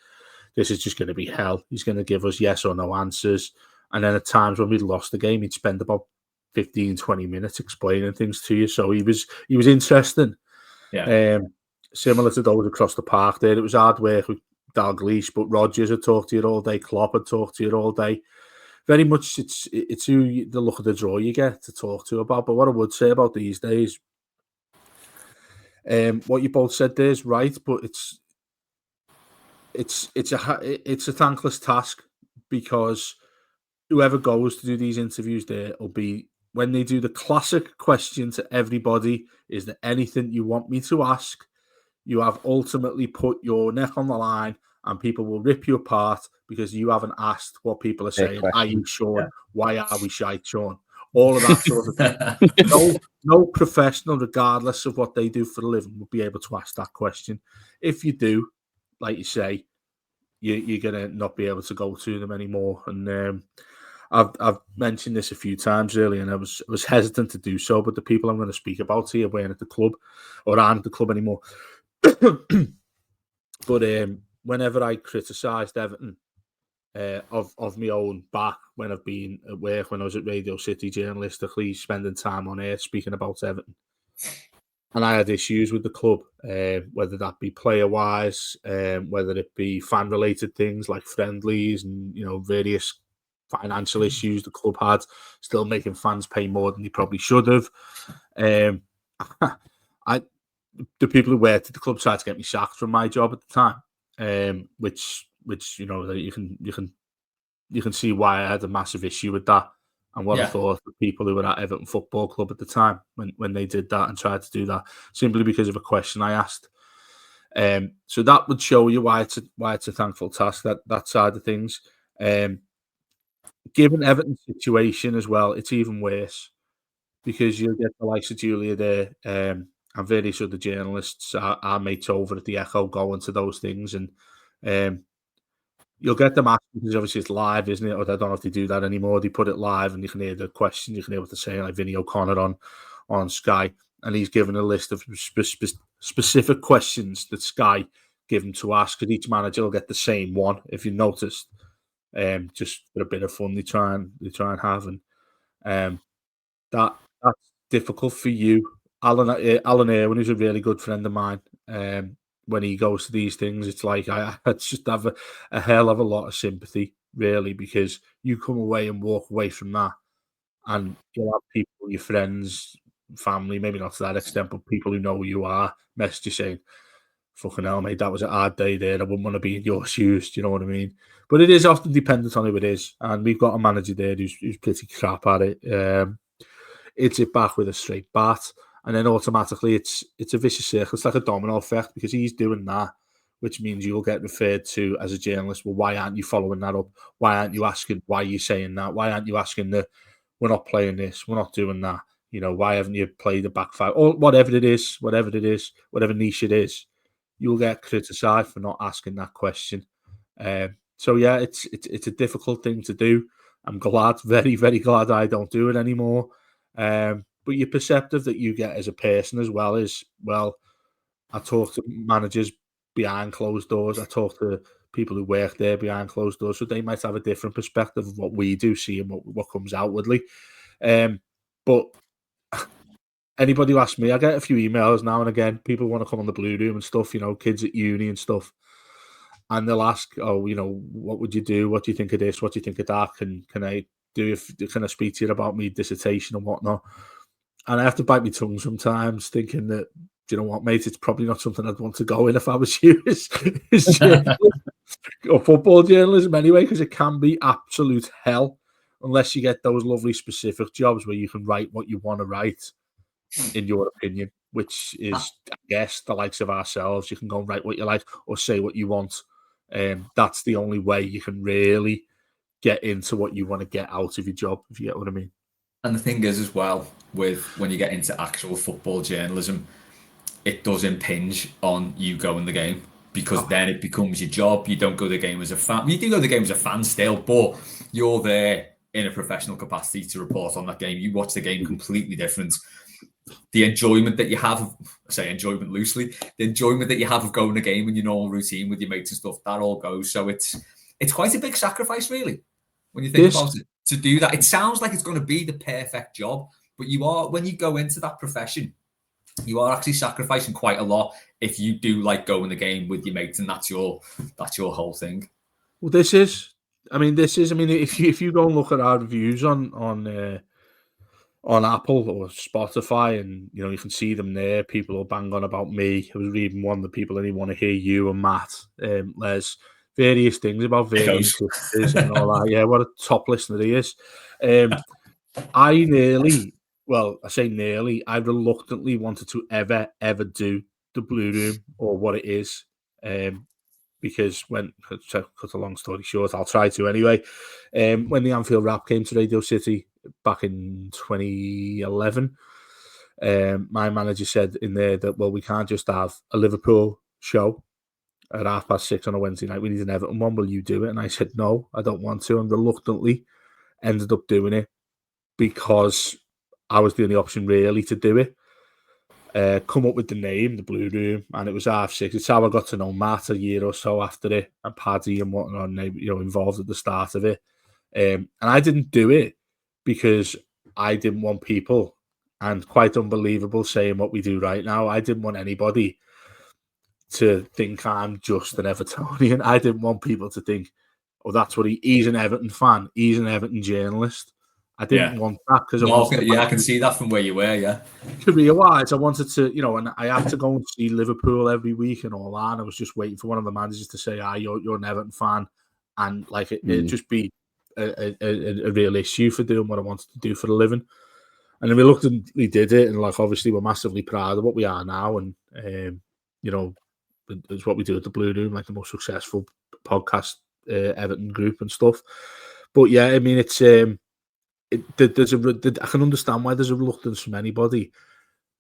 Speaker 3: this is just going to be hell. He's going to give us yes or no answers. And then at times when we'd lost the game, he'd spend about 15, 20 minutes explaining things to you. So he was interesting.
Speaker 1: Yeah.
Speaker 3: Similar to those across the park there. It was hard work with Dalglish, but Rodgers had talked to you all day. Klopp had talked to you all day. Very much it's who the look of the draw you get to talk to about. But what I would say about these days, what you both said there is right, but it's a thankless task, because whoever goes to do these interviews there will be, when they do the classic question to everybody, is there anything you want me to ask? You have ultimately put your neck on the line, and people will rip you apart because you haven't asked what people are saying. Are you Sean? Yeah. Why are we shite, Sean? All of that sort of thing. No professional, regardless of what they do for a living, will be able to ask that question. If you do, like you say, you're going to not be able to go to them anymore. And I've mentioned this a few times really, and I was hesitant to do so, but the people I'm going to speak about here weren't at the club or aren't at the club anymore. But whenever I criticised Everton of my own back, when I've been at work, when I was at Radio City journalistically, spending time on air speaking about Everton, and I had issues with the club, whether that be player-wise, whether it be fan-related things like friendlies and various financial issues the club had, still making fans pay more than they probably should have. The people who worked at the club tried to get me sacked from my job at the time, which you can see why I had a massive issue with that, and what I thought the people who were at Everton Football Club at the time when they did that and tried to do that simply because of a question I asked. So that would show you why it's a thankful task, that side of things. Given Everton's situation as well, it's even worse, because you'll get the likes of Julia there, and various other journalists, our mates over at the Echo, go into those things, and you'll get them asking, because obviously it's live, isn't it? Or I don't know if they do that anymore. They put it live, and you can hear the question, you can hear what they're saying, like Vinny O'Connor on Sky, and he's given a list of specific questions that Sky give him to ask, because each manager will get the same one, if you noticed. Just for a bit of fun, they try and have, and that's difficult for you. Alan Irwin, who's a really good friend of mine, when he goes to these things, it's like I just have a hell of a lot of sympathy, really, because you come away and walk away from that, and you'll have people, your friends, family, maybe not to that extent, but people who know who you are, message you saying, fucking hell, mate, that was a hard day there. I wouldn't want to be in your shoes. Do you know what I mean? But it is often dependent on who it is. And we've got a manager there who's pretty crap at it. Hits it back with a straight bat. And then automatically it's a vicious circle. It's like a domino effect, because he's doing that, which means you'll get referred to as a journalist. Well, why aren't you following that up? Why aren't you asking, why are you saying that? Why aren't you asking that we're not playing this? We're not doing that. Why haven't you played the back five? Or whatever it is, whatever niche it is. You'll get criticised for not asking that question. So yeah, it's a difficult thing to do. I'm glad, very, very glad I don't do it anymore. But your perceptive that you get as a person as well is, well, I talk to managers behind closed doors. I talk to people who work there behind closed doors, so they might have a different perspective of what we do see and what comes outwardly. But anybody who asks me, I get a few emails now and again. People want to come on the Blue Room and stuff, kids at uni and stuff. And they'll ask, what would you do? What do you think of this? What do you think of that? Can I speak to you about my dissertation and whatnot? And I have to bite my tongue sometimes, thinking that, do you know what, mate, it's probably not something I'd want to go in if I was you. It's or football journalism anyway, because it can be absolute hell unless you get those lovely specific jobs where you can write what you want to write, in your opinion, which is, I guess, the likes of ourselves. You can go and write what you like or say what you want. That's the only way you can really get into what you want to get out of your job, if you get what I mean.
Speaker 1: And the thing is, as well, with when you get into actual football journalism, it does impinge on you going the game, because then it becomes your job. You don't go to the game as a fan. You do go to the game as a fan still, but you're there in a professional capacity to report on that game. You watch the game completely different. The enjoyment that you have, I say enjoyment loosely, the enjoyment that you have of going to the game in your normal routine with your mates and stuff, that all goes. So it's quite a big sacrifice, really, when you think about it, to do that. It sounds like it's going to be the perfect job, but when you go into that profession, you are actually sacrificing quite a lot if you do like going the game with your mates, and that's your whole thing.
Speaker 3: Well, if you go and look at our reviews on Apple or Spotify, and you can see them there. People will bang on about me. I was reading one that people only want to hear you and Matt. There's various things about various sisters and all that. Yeah, what a top listener he is. I reluctantly wanted to ever do the Blue Room or what it is, because to cut a long story short, I'll try to anyway. When the Anfield Wrap came to Radio City back in 2011, my manager said in there that, well, we can't just have a Liverpool show at 6:30 on a Wednesday night. We need an Everton one. Will you do it? And I said, no, I don't want to. And reluctantly ended up doing it because I was the only option really to do it. Come up with the name, the Blue Room, and it was 6:30. It's how I got to know Matt a year or so after it, and Paddy and whatnot, involved at the start of it. And I didn't do it because I didn't want people, and quite unbelievable saying what we do right now, I didn't want anybody to think I'm just an Evertonian. I didn't want people to think, oh, that's what he's an Everton fan, he's an Everton journalist. I didn't want that because
Speaker 1: I can see that from where you were. Yeah,
Speaker 3: career-wise, I wanted to, and I had to go and see Liverpool every week and all that. And I was just waiting for one of the managers to say, you're an Everton fan," and like it'd just be a real issue for doing what I wanted to do for a living. And then we reluctantly did it, and like obviously we're massively proud of what we are now, and it's what we do at the Blue Room, like the most successful podcast Everton group and stuff. But yeah, I mean, it's I can understand why there's a reluctance from anybody,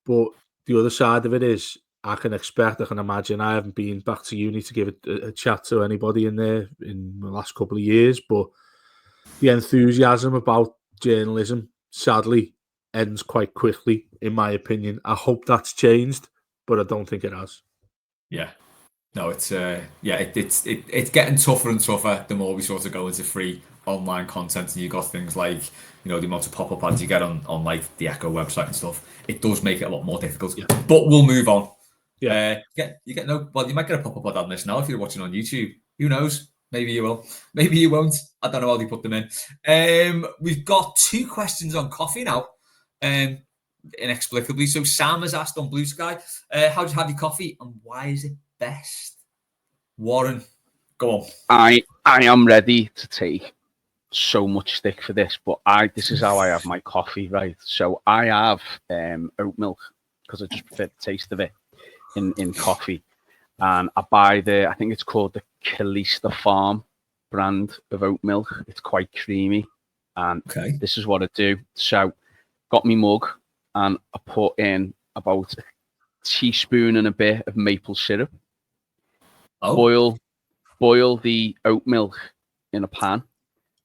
Speaker 3: but the other side of it is I can imagine. I haven't been back to uni to give a chat to anybody in there in the last couple of years, but the enthusiasm about journalism sadly ends quite quickly, in my opinion. I hope that's changed, but I don't think it has.
Speaker 1: Yeah. No, it's getting tougher and tougher the more we sort of go into free online content, and you got things like the amount of pop-up ads you get on like the Echo website and stuff. It does make it a lot more difficult. Yeah. But we'll move on. Yeah. You might get a pop-up ad on this now if you're watching on YouTube. Who knows? Maybe you will. Maybe you won't. I don't know how they put them in. We've got 2 questions on coffee now. Inexplicably. So Sam has asked on Blue Sky, how do you have your coffee and why is it best? Warren, go on.
Speaker 2: I am ready to take so much stick for this, but this is how I have my coffee, right? So I have oat milk because I just prefer the taste of it in coffee, and I buy I think it's called the Calista Farm brand of oat milk. It's quite creamy, and This is what I do. So got me mug, and I put in about a teaspoon and a bit of maple syrup. Boil the oat milk in a pan,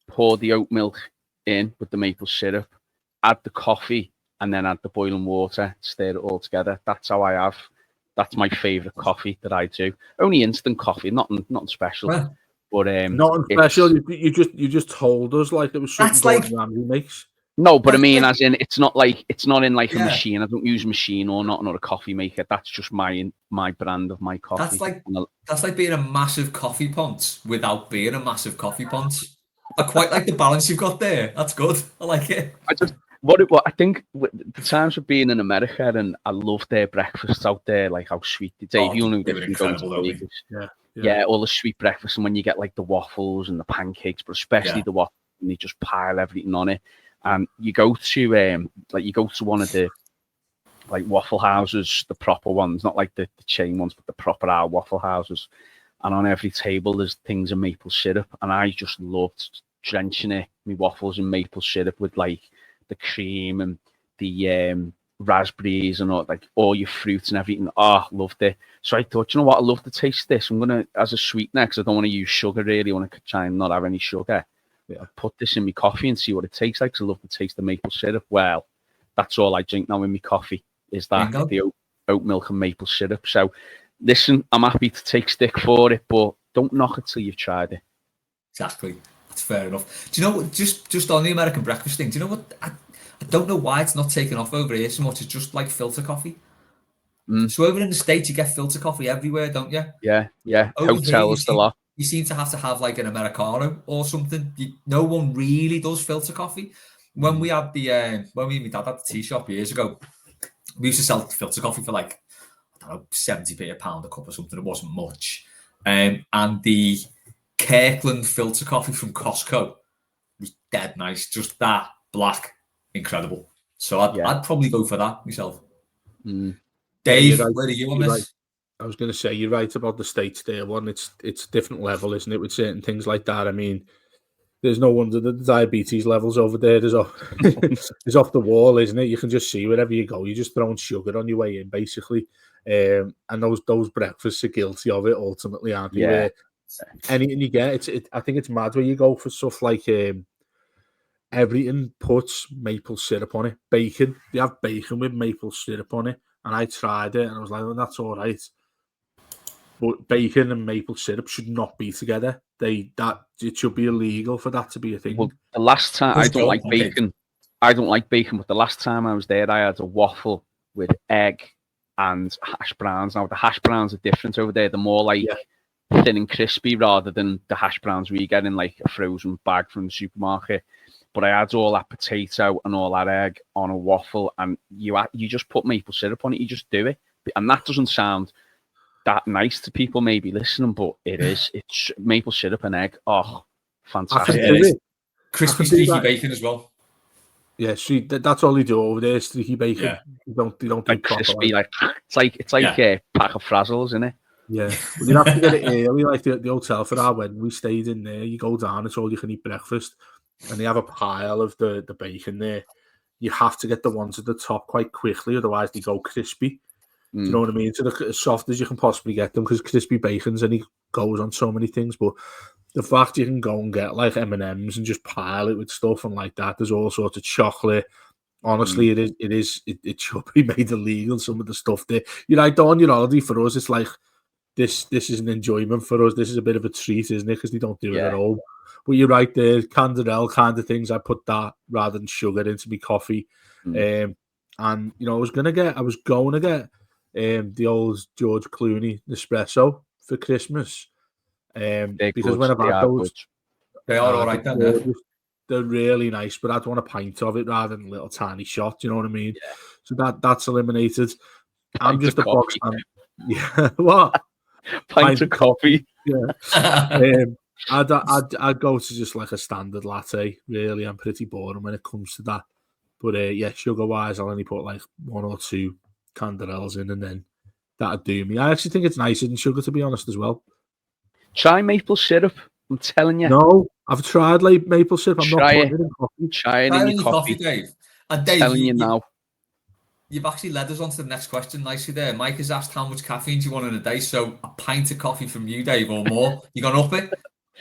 Speaker 2: pour the oat milk in with the maple syrup, add the coffee, and then add the boiling water, stir it all together. That's how I have. That's my favourite coffee that I do. Only instant coffee, nothing special.
Speaker 3: Well,
Speaker 2: but
Speaker 3: nothing special. You just told us like it was something
Speaker 1: Gordon
Speaker 3: Ramsay makes.
Speaker 2: No, but I mean, as in, it's not in like a machine. I don't use a machine or not a coffee maker. That's just my brand of my coffee.
Speaker 1: That's like being a massive coffee ponce without being a massive coffee ponce. I quite like the balance you've got there. That's good. I like it.
Speaker 2: I think the times of being in America, and I love their breakfasts out there, like how sweet Dave. You know,
Speaker 1: they
Speaker 2: go to Vegas. Yeah, all the sweet breakfast, and when you get like the waffles and the pancakes, but especially the waffles, and they just pile everything on it. And you go to one of the like waffle houses, the proper ones, not like the chain ones, but the proper waffle houses. And on every table, there's things of maple syrup, and I just loved drenching my waffles in maple syrup with like the cream and the raspberries and all your fruits and everything. Oh, loved it. So I thought, you know what, I love to taste this. I'm gonna, as a sweetener, because I don't want to use sugar really. I want to try and not have any sugar. I put this in my coffee and see what it tastes like. Cause I love to taste the maple syrup. Well, that's all I drink now in my coffee is that the oat milk and maple syrup. So listen, I'm happy to take stick for it, but don't knock it till you've tried it.
Speaker 1: Exactly. That's fair enough. Do you know what, just on the American breakfast thing, do you know what, I don't know why it's not taken off over here so much. It's just like filter coffee. So over in the States, you get filter coffee everywhere, don't you?
Speaker 2: Yeah. Over hotels a lot.
Speaker 1: You seem to have like an Americano or something. No one really does filter coffee. When we had when me and my dad had the tea shop years ago, we used to sell filter coffee for like, I don't know, 70p a pound a cup or something. It wasn't much. And the Kirkland filter coffee from Costco was dead nice. Just that black, incredible. So I'd probably go for that myself. Dave, where are you on this?
Speaker 3: Right. I was going to say, you're right about the States there. One, it's different level, isn't it, with certain things like that. I mean, there's no wonder that the diabetes levels over there is off the wall, isn't it? You can just see wherever you go, you're just throwing sugar on your way in, basically. And those breakfasts are guilty of it, ultimately, aren't they?
Speaker 2: Yeah.
Speaker 3: Anything you get, I think it's mad where you go for stuff like everything puts maple syrup on it. Bacon, they have bacon with maple syrup on it. And I tried it, and I was like, "Oh, that's all right." But bacon and maple syrup should not be together. It should be illegal for that to be a thing.
Speaker 2: Well, the last time I don't like bacon. I don't like bacon, but the last time I was there, I had a waffle with egg and hash browns. Now the hash browns are different over there. They're more like thin and crispy rather than the hash browns we get in like a frozen bag from the supermarket. But I had all that potato and all that egg on a waffle, and you just put maple syrup on it. You just do it, and that doesn't sound that nice to people maybe listening, but it is. It's maple syrup and egg. Oh, fantastic!
Speaker 1: Crispy, streaky bacon as well.
Speaker 3: Yeah, see, that's all they do over there. Streaky bacon. Yeah. They don't do
Speaker 2: like crispy. Like it's like a pack of Frazzles, isn't it?
Speaker 3: Yeah, but you have to get it early. Like the hotel for our wedding, we stayed in there. You go down, it's all you can eat breakfast. And they have a pile of the bacon there. You have to get the ones at the top quite quickly, otherwise they go crispy. Do you know what I mean? So they're as soft as you can possibly get them, because crispy bacon's and it goes on so many things. But the fact you can go and get like M&Ms and just pile it with stuff and like that, there's all sorts of chocolate. Honestly, it should be made illegal. Some of the stuff there, you're like, on your holiday, for us, it's like this is an enjoyment for us. This is a bit of a treat, isn't it? Because they don't do it at all. But you're right there, Canderel kind of things. I put that rather than sugar into my coffee. And you know, I was going to get the old George Clooney Nespresso for Christmas. Because when I've had those,
Speaker 1: they are all right then.
Speaker 3: They're really nice, but I'd want a pint of it rather than a little tiny shot. You know what I mean? Yeah. So that's eliminated. I'm just a box fan. Yeah, what?
Speaker 2: Pint of coffee.
Speaker 3: Yeah. I'd go to just like a standard latte. Really, I'm pretty boring when it comes to that. But sugar wise, I'll only put like 1 or 2 Canderels in, and then that'd do me. I actually think it's nicer than sugar, to be honest, as well.
Speaker 2: Try maple syrup. I'm telling you.
Speaker 3: No, I've tried like maple syrup. I'm not putting it in coffee.
Speaker 2: Try it in your coffee,
Speaker 1: Dave. And Dave,
Speaker 2: telling you now.
Speaker 1: You've actually led us on to the next question nicely there. Mike has asked how much caffeine do you want in a day? So a pint of coffee from you, Dave, or more. You gone up it?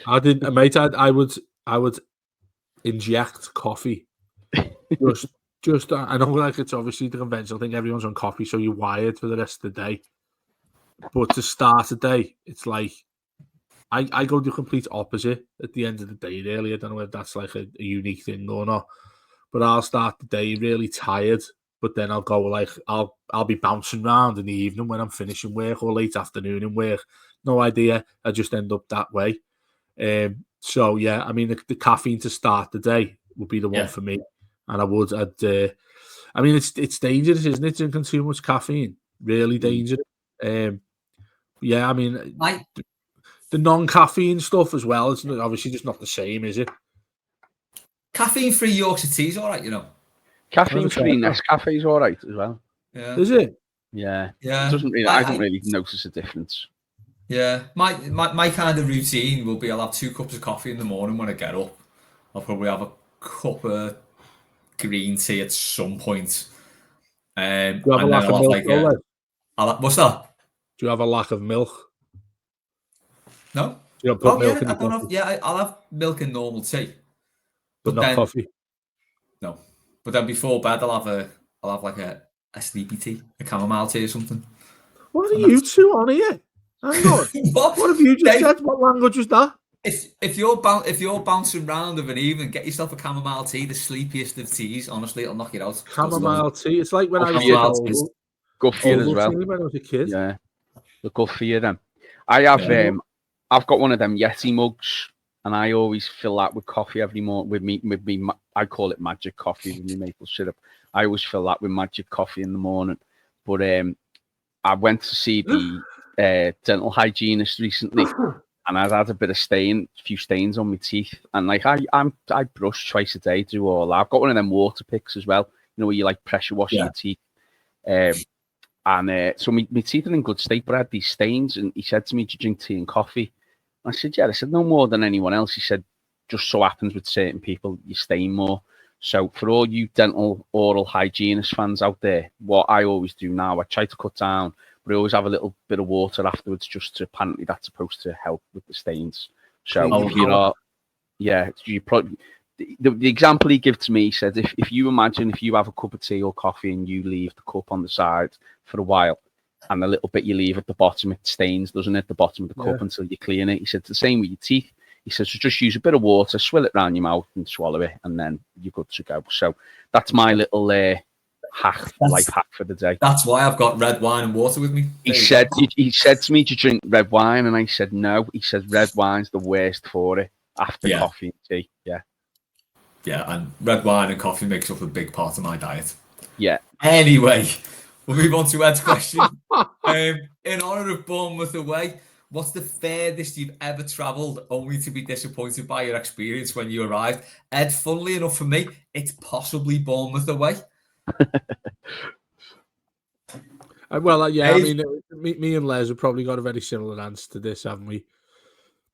Speaker 3: I didn't, mate. I would inject coffee. Just. I know, like, it's obviously the conventional thing. Everyone's on coffee, so you're wired for the rest of the day. But to start a day, it's like I go the complete opposite at the end of the day. Really, I don't know if that's like a unique thing or not. but I'll start the day really tired. But then I'll go I'll be bouncing around in the evening when I'm finishing work or late afternoon in work. No idea. I just end up that way. So yeah, I mean the caffeine to start the day would be the one for me, and I mean it's dangerous, isn't it? Drinking too much caffeine, really dangerous. Yeah, I mean the non-caffeine stuff as well. It's obviously just not the same, is it?
Speaker 1: Caffeine-free Yorkshire tea is all right,
Speaker 2: Caffeine-free Nescafe is all right as well.
Speaker 1: Yeah.
Speaker 3: Is it?
Speaker 2: Yeah. It doesn't really. I don't really notice a difference.
Speaker 1: Yeah, my kind of routine will be I'll have 2 cups of coffee in the morning when I get up. I'll probably have a cup of green tea at some point. And
Speaker 3: Do you have a lack of milk?
Speaker 1: What's that?
Speaker 3: Do you have a lack of milk?
Speaker 1: No.
Speaker 3: You don't put milk in your coffee?
Speaker 1: I'll have milk in normal tea,
Speaker 3: but not coffee.
Speaker 1: No, but then before bed I'll have like a sleepy tea, a chamomile tea or something.
Speaker 3: What are you two on here? Hang on. What have you just said? What language was that?
Speaker 1: If you're bouncing around of an evening, get yourself a chamomile tea, the sleepiest of teas. Honestly, it'll knock you out.
Speaker 3: Chamomile tea. It's like when I was
Speaker 2: good for you as well.
Speaker 3: When I was a kid.
Speaker 2: Yeah, the good for you then. I have I've got one of them Yeti mugs, and I always fill that with coffee every morning. With me, I call it magic coffee with me maple syrup. I always fill that with magic coffee in the morning. But I went to see the dental hygienist recently, and I'd had a few stains on my teeth, and like I brush twice a day, do all that. I've got one of them water picks as well, where you like pressure wash your teeth. So my teeth are in good state, but I had these stains, and he said to me, "Do you drink tea and coffee?" I said, "Yeah." I said, "No more than anyone else." He said, "Just so happens with certain people, you stain more." So for all you dental oral hygienist fans out there, what I always do now, I try to cut down, but I always have a little bit of water afterwards, just to apparently that's supposed to help with the stains. So if you are, you probably. The example he gave to me, he said, if you imagine if you have a cup of tea or coffee and you leave the cup on the side for a while, and the little bit you leave at the bottom, it stains, doesn't it, at the bottom of the cup until you clean it. He said, it's the same with your teeth. He says, so just use a bit of water, swill it around your mouth and swallow it, and then you're good to go. So that's my little life hack for the day.
Speaker 1: That's why I've got red wine and water with me.
Speaker 2: He said to me, do you drink red wine? And I said, no. He said, red wine's the worst for it after coffee and tea. Yeah.
Speaker 1: Yeah, and red wine and coffee makes up a big part of my diet.
Speaker 2: Yeah.
Speaker 1: Anyway, we'll move on to Ed's question. In honour of Bournemouth away, what's the furthest you've ever travelled only to be disappointed by your experience when you arrived? Ed, funnily enough for me, it's possibly Bournemouth away.
Speaker 3: Well, I mean, me and Les have probably got a very similar answer to this, haven't we?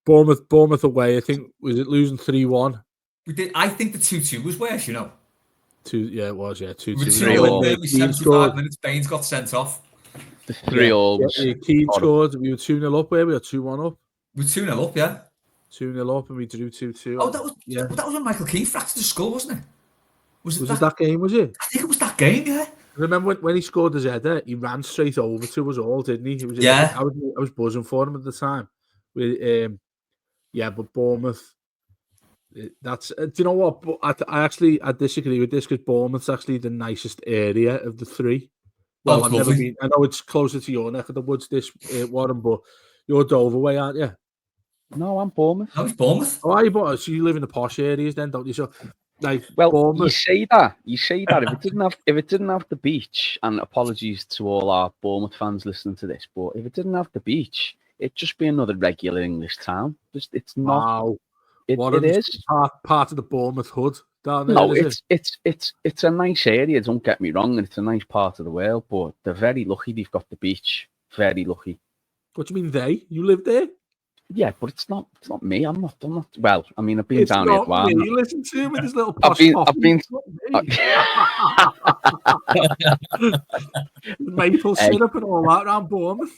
Speaker 3: Bournemouth away, I think, was it losing 3-1?
Speaker 1: We did. I think the 2-2 was worse, 2-2.
Speaker 3: It was, 2-2.
Speaker 1: With 3-0, 75 minutes, Baines got sent off.
Speaker 2: The 3-0 was...
Speaker 3: Keane scored, we were 2-0 up, where we were 2-1 up.
Speaker 1: We were 2-0 up, yeah.
Speaker 3: 2-0 up, and we drew 2-2.
Speaker 1: Oh, that was when Michael Keane fractured the skull, wasn't it?
Speaker 3: Was it that game, was it?
Speaker 1: I think it was that game, yeah.
Speaker 3: I remember when he scored his header, he ran straight over to us all, didn't he? I was buzzing for him at the time. But Bournemouth... That's do you know what? But I disagree with this because Bournemouth's actually the nicest area of the three. Well, I've never been. I know it's closer to your neck of the woods, this Warren, but you're Dover way, aren't you?
Speaker 2: No, I'm Bournemouth.
Speaker 1: I was Bournemouth.
Speaker 3: Oh, are you? So you live in the posh areas, then, don't you? So,
Speaker 2: Bournemouth. You say that. if it didn't have the beach, and apologies to all our Bournemouth fans listening to this, but if it didn't have the beach, it'd just be another regular English town. It's not.
Speaker 3: Wow.
Speaker 2: It is
Speaker 3: part of the Bournemouth hood down there.
Speaker 2: No, it's a nice area. Don't get me wrong, and it's a nice part of the world. But they're very lucky they've got the beach. Very lucky.
Speaker 3: What do you mean they? You live there?
Speaker 2: Yeah, but it's not me. I'm not. Well, I mean, I've been down here a while.
Speaker 3: You listen to him with his little
Speaker 2: I've been.
Speaker 3: Maple syrup and all that around Bournemouth.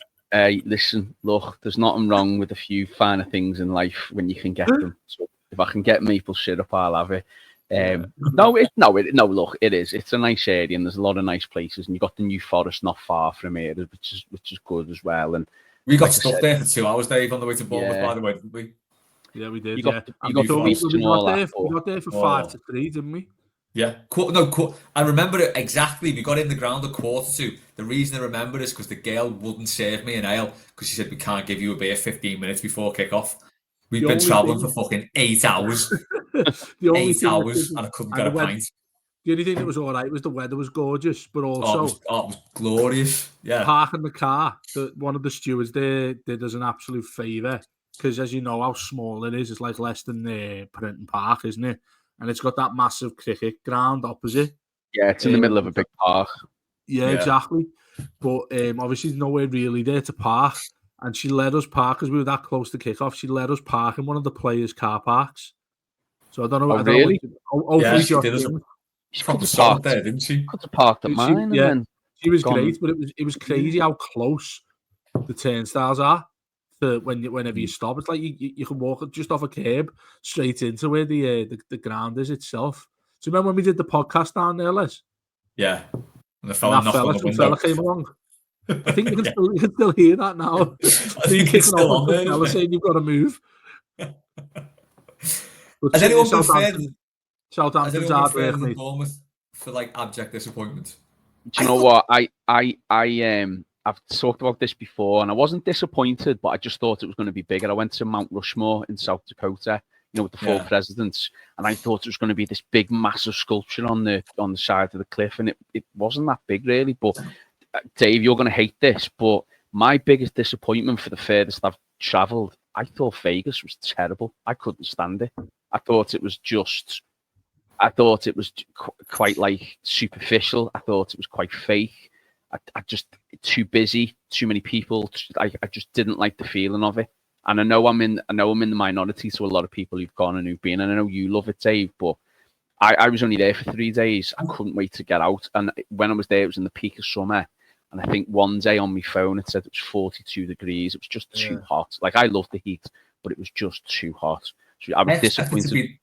Speaker 2: Listen, look, there's nothing wrong with a few finer things in life when you can get them. So if I can get maple syrup, I'll have it. Look, it is. It's a nice area, and there's a lot of nice places, and you got the New Forest not far from here, which is good as well. And
Speaker 1: we got stuck there for 2 hours, Dave, on the way to Bournemouth. By the way, didn't we?
Speaker 3: Yeah, we did.
Speaker 2: You got the beach and all that.
Speaker 3: We got there for 5 to 3, didn't we?
Speaker 1: Yeah. I remember it exactly. We got in the ground at 1:45. The reason I remember is because the girl wouldn't serve me an ale because she said, we can't give you a beer 15 minutes before kick-off. We've been travelling for fucking 8 hours.
Speaker 3: The only
Speaker 1: 8
Speaker 3: thing
Speaker 1: hours and I couldn't get a pint.
Speaker 3: The only thing that was all right was the weather was gorgeous, but also
Speaker 1: it was glorious. Yeah.
Speaker 3: Parking the car. One of the stewards there did us an absolute favour because, as you know, how small it is. It's like less than Prenton Park, isn't it? And it's got that massive cricket ground opposite.
Speaker 2: Yeah, it's in the middle of a big park.
Speaker 3: Yeah, exactly. But obviously, there's nowhere really there to park. And she let us park because we were that close to kick-off. She let us park in one of the players' car parks. So I don't know.
Speaker 2: Oh, really?
Speaker 3: Hopefully,
Speaker 1: she did us
Speaker 2: she could have
Speaker 1: parked there, didn't she?
Speaker 2: Could have parked at mine.
Speaker 3: Yeah,
Speaker 2: and then
Speaker 3: she was great, but it was crazy how close the turnstiles are to whenever you stop. It's like you can walk just off a curb straight into where the ground is itself. Do you remember when we did the podcast down there, Les?
Speaker 1: Yeah. And the fella knocked on the window.
Speaker 3: Fella came along. I think you can still hear that now.
Speaker 1: I think it's still on there.
Speaker 3: Fella saying you've got to move.
Speaker 1: Has anyone been fair?
Speaker 3: Southampton's hard work, mate.
Speaker 1: For like abject disappointment.
Speaker 2: Do you know what? I've talked about this before, and I wasn't disappointed, but I just thought it was going to be bigger. I went to Mount Rushmore in South Dakota, with the four presidents, and I thought it was going to be this big, massive sculpture on the side of the cliff, and it wasn't that big really. But Dave, you're going to hate this, but my biggest disappointment for the furthest I've travelled, I thought Vegas was terrible. I couldn't stand it. I thought it was quite like superficial. I thought it was quite fake. I just too busy, too many people. I just didn't like the feeling of it. And I know I'm in the minority to a lot of people who've gone and who've been. And I know you love it, Dave, but I was only there for 3 days. I couldn't wait to get out. And when I was there, it was in the peak of summer. And I think one day on my phone it said it was 42 degrees. It was just too hot. Like, I love the heat, but it was just too hot. So I was disappointed.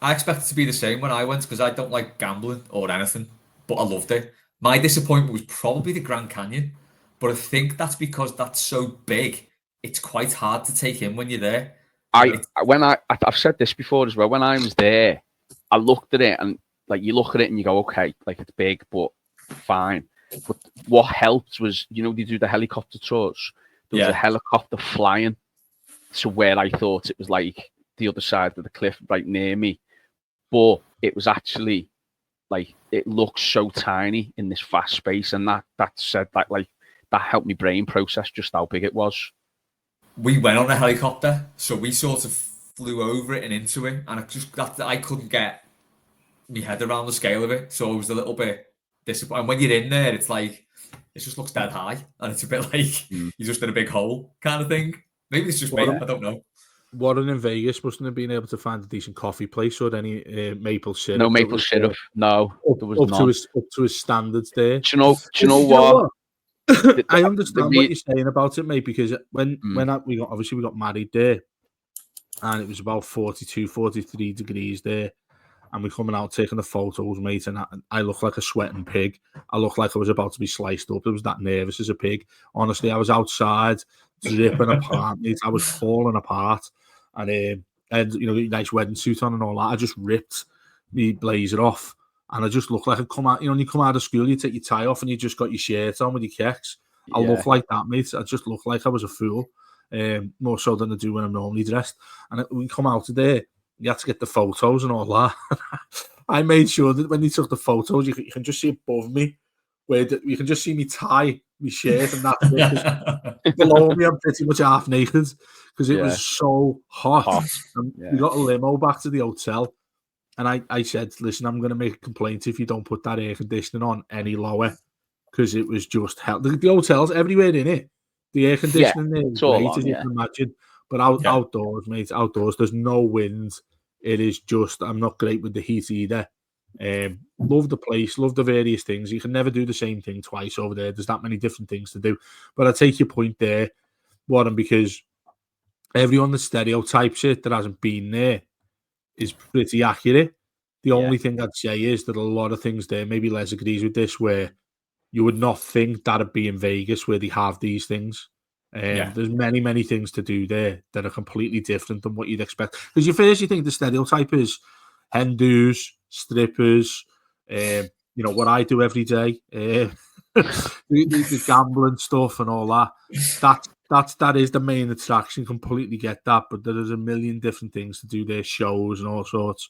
Speaker 1: I expect it to be the same when I went because I don't like gambling or anything, but I loved it. My disappointment was probably the Grand Canyon, but I think that's because that's so big. It's quite hard to take in when you're there.
Speaker 2: I've said this before as well. When I was there, I looked at it and like you look at it and you go, okay, like it's big, but fine. But what helped was, they do the helicopter tours. There was a helicopter flying to where I thought it was like the other side of the cliff right near me. But it was actually like, it looks so tiny in this vast space. And that helped my brain process just how big it was.
Speaker 1: We went on a helicopter, so we sort of flew over it and into it. And I couldn't get my head around the scale of it. So I was a little bit disappointed. And when you're in there, it's like, it just looks dead high. And it's a bit like you're just in a big hole kind of thing. Maybe it's just me, I don't know.
Speaker 3: Warren in Vegas mustn't have been able to find a decent coffee place or any maple syrup.
Speaker 2: No maple syrup. No, there was none.
Speaker 3: Up to his standards there.
Speaker 2: Do you know what?
Speaker 3: I understand what you're saying about it, mate, because when we got married there, and it was about 42, 43 degrees there, and we're coming out taking the photos, mate, and I looked like a sweating pig. I looked like I was about to be sliced up. I was that nervous as a pig. Honestly, I was outside, dripping apart, mate. I was falling apart, and nice wedding suit on and all that. I just ripped me blazer off. And I just looked like I'd come out, when you come out of school, you take your tie off and you just got your shirt on with your kicks. I look like that, mate. I just look like I was a fool, more so than I do when I'm normally dressed. And when you come out of there, you had to get the photos and all that. I made sure that when they took the photos, you can just see above me, where you can just see me tie, my shirt, and that's it. Below me, I'm pretty much half naked because it was so hot. We got a limo back to the hotel. And I said, listen, I'm going to make a complaint if you don't put that air conditioning on any lower, because it was just hell. The hotels everywhere in it, the air conditioning there is great, as you can imagine. But outdoors, mate, there's no wind. It is just, I'm not great with the heat either. Love the place, love the various things. You can never do the same thing twice over there. There's that many different things to do. But I take your point there, Warren, because everyone that stereotypes it that hasn't been there is pretty accurate. The only thing I'd say is that a lot of things there, maybe Les agrees with this, where you would not think that'd be in Vegas where they have these things. There's many, many things to do there that are completely different than what you'd expect. Because you think the stereotype is Hindus, strippers, what I do every day, the gambling stuff and all that. That is the main attraction. Completely get that, but there is a million different things to do there, shows and all sorts.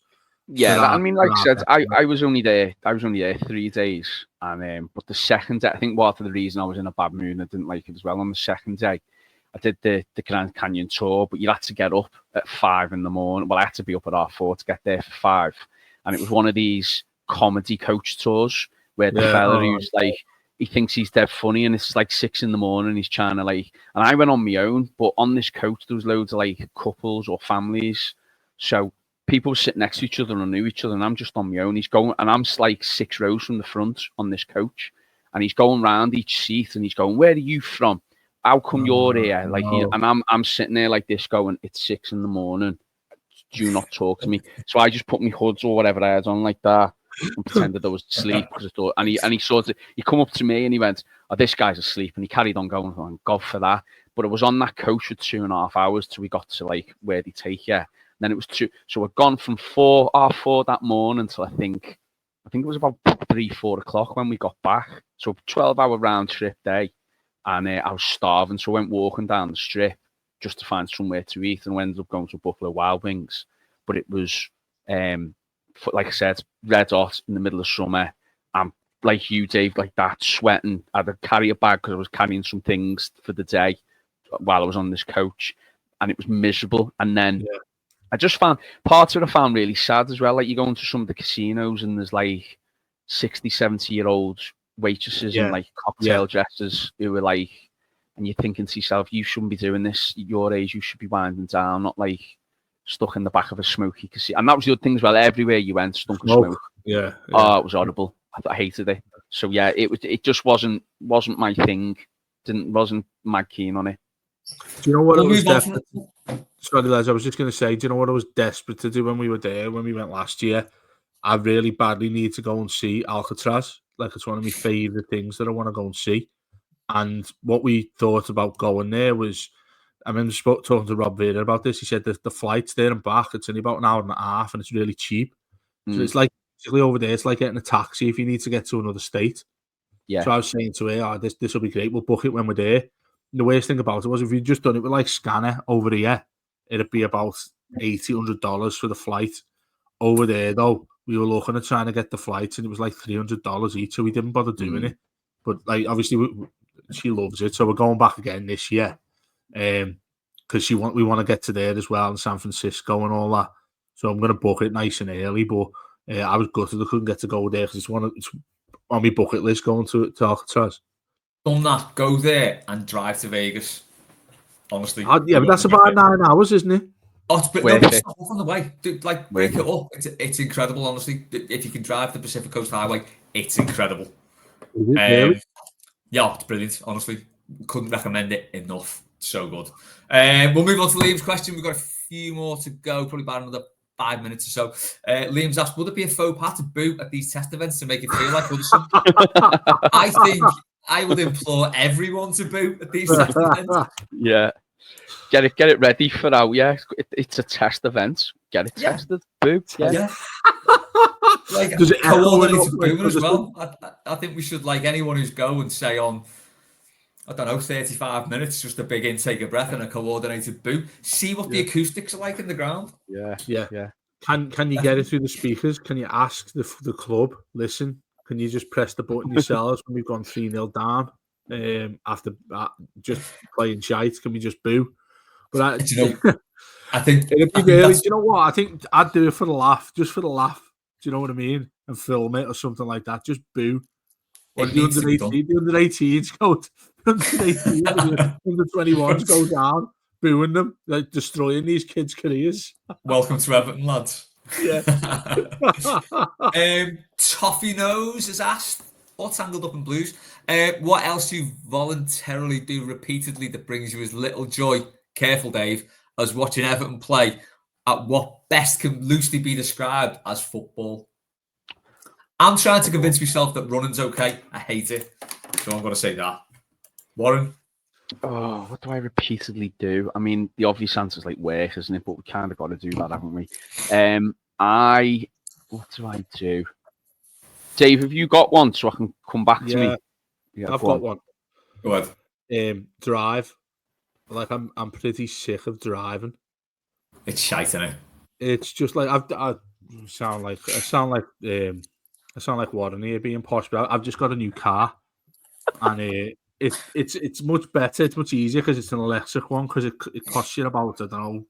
Speaker 2: Yeah, I mean, like I said, I was only there 3 days, and but the second day, I think part of the reason I was in a bad mood and I didn't like it as well. On the second day, I did the Grand Canyon tour, but you had to get up at 5 a.m. Well, I had to be up at 4:30 to get there for 5, and it was one of these comedy coach tours where the fella who's like, he thinks he's dead funny, and it's like 6 a.m. He's trying to and I went on my own, but on this coach there was loads of like couples or families, so people sitting next to each other and knew each other, and I'm just on my own. He's going, and I'm like 6 rows from the front on this coach, and he's going round each seat, and he's going, "Where are you from? How come you're here?" And I'm sitting there like this, going, "It's 6 a.m. Do not talk to me." So I just put my hoods or whatever I had on like that and pretended I was asleep because I thought. And he come up to me and he went, "Oh, this guy's asleep," and he carried on going. Thank God for that. But it was on that coach for 2.5 hours till we got to like where they take you. Then it was 2. So we'd gone from 4 that morning until I think it was about 3-4 o'clock when we got back. So 12-hour round trip day, and I was starving, so I went walking down the strip just to find somewhere to eat, and we ended up going to Buffalo Wild Wings. But it was, like I said, red hot in the middle of summer. I'm like you, Dave, like that, sweating. I had to carry a bag because I was carrying some things for the day while I was on this coach, and it was miserable. And then I just found parts of it I found really sad as well. Like you go into some of the casinos and there's like 60, 70-year-old waitresses in like cocktail dresses who were like, and you're thinking to yourself, you shouldn't be doing this at your age. You should be winding down, not like stuck in the back of a smoky casino. And that was the other thing as well. Everywhere you went, stunk of smoke.
Speaker 3: Yeah.
Speaker 2: Oh, it was horrible. I hated it. So yeah, it just wasn't my thing. Wasn't mad keen on it.
Speaker 3: Do you know what I was desperate? Sorry, Les, I was just going to say, do you know what I was desperate to do when we were there, when we went last year? I really badly need to go and see Alcatraz. Like, it's one of my favourite things that I want to go and see. And what we thought about going there was, I remember talking to Rob Vera about this. He said that the flights there and back, it's only about an hour and a half, and it's really cheap. So it's like, basically over there, it's like getting a taxi if you need to get to another state. Yeah. So I was saying to her, this will be great. We'll book it when we're there. And the worst thing about it was if we'd just done it with like Scanner over here, it'd be about $100 for the flight. Over there, though, we were looking at trying to get the flights, and it was like $300 each, so we didn't bother doing it. But like, obviously, she loves it, so we're going back again this year, because we want to get to there as well in San Francisco and all that. So I'm going to book it nice and early. But I was gutted I couldn't get to go there because it's on my bucket list going to Alcatraz.
Speaker 1: Done that. Go there and drive to Vegas. Honestly,
Speaker 3: yeah, but that's about 9 hours, isn't it?
Speaker 1: Oh, it's stop off on the way. Dude, like, break it up. It's incredible, honestly. If you can drive the Pacific Coast Highway, it's incredible.
Speaker 3: Is it really?
Speaker 1: Yeah, it's brilliant. Honestly, couldn't recommend it enough. So good. We'll move on to Liam's question. We've got a few more to go, probably about another 5 minutes or so. Liam's asked, would it be a faux pas to boo at these test events to make it feel like I think I would implore everyone to boo at these test events.
Speaker 2: Yeah. Get it ready for now. Yeah, it's a test event. Get it tested. Boo. Yeah.
Speaker 1: Like coordinated booing as well. I think we should, like, anyone who's going, say on, I don't know, 35 minutes, just a big intake of breath and a coordinated boo. See what the acoustics are like in the ground.
Speaker 2: Yeah.
Speaker 3: Can you get it through the speakers? Can you ask the club? Listen, can you just press the button yourselves when we've gone 3-0 down? After just playing shite, can we just boo? But
Speaker 1: I think
Speaker 3: it'd be really. Do you know what? I think I'd do it for the laugh, just for the laugh. Do you know what I mean? And film it or something like that. Just boo. Or the under 18s go. The under 21s go down, booing them, like destroying these kids' careers.
Speaker 1: Welcome to Everton, lads.
Speaker 3: Yeah.
Speaker 1: Toffee Nose is asked, or Tangled Up in Blues, what else you voluntarily do repeatedly that brings you as little joy, careful Dave, as watching Everton play at what best can loosely be described as football? I'm trying to convince myself that running's okay. I hate it. So I'm going to say that. Warren?
Speaker 2: Oh, what do I repeatedly do? I mean, the obvious answer is like work, isn't it? But we kind of got to do that, haven't we? I What do I do? Dave, have you got one so I can come back to me?
Speaker 3: Yeah, I've got one.
Speaker 1: Go ahead.
Speaker 3: Drive. Like I'm pretty sick of driving.
Speaker 1: It's shite, isn't it?
Speaker 3: It's just like I sound like Warren here being posh, but I've just got a new car, and it's much better. It's much easier because it's an electric one. Because it costs you about, I don't know,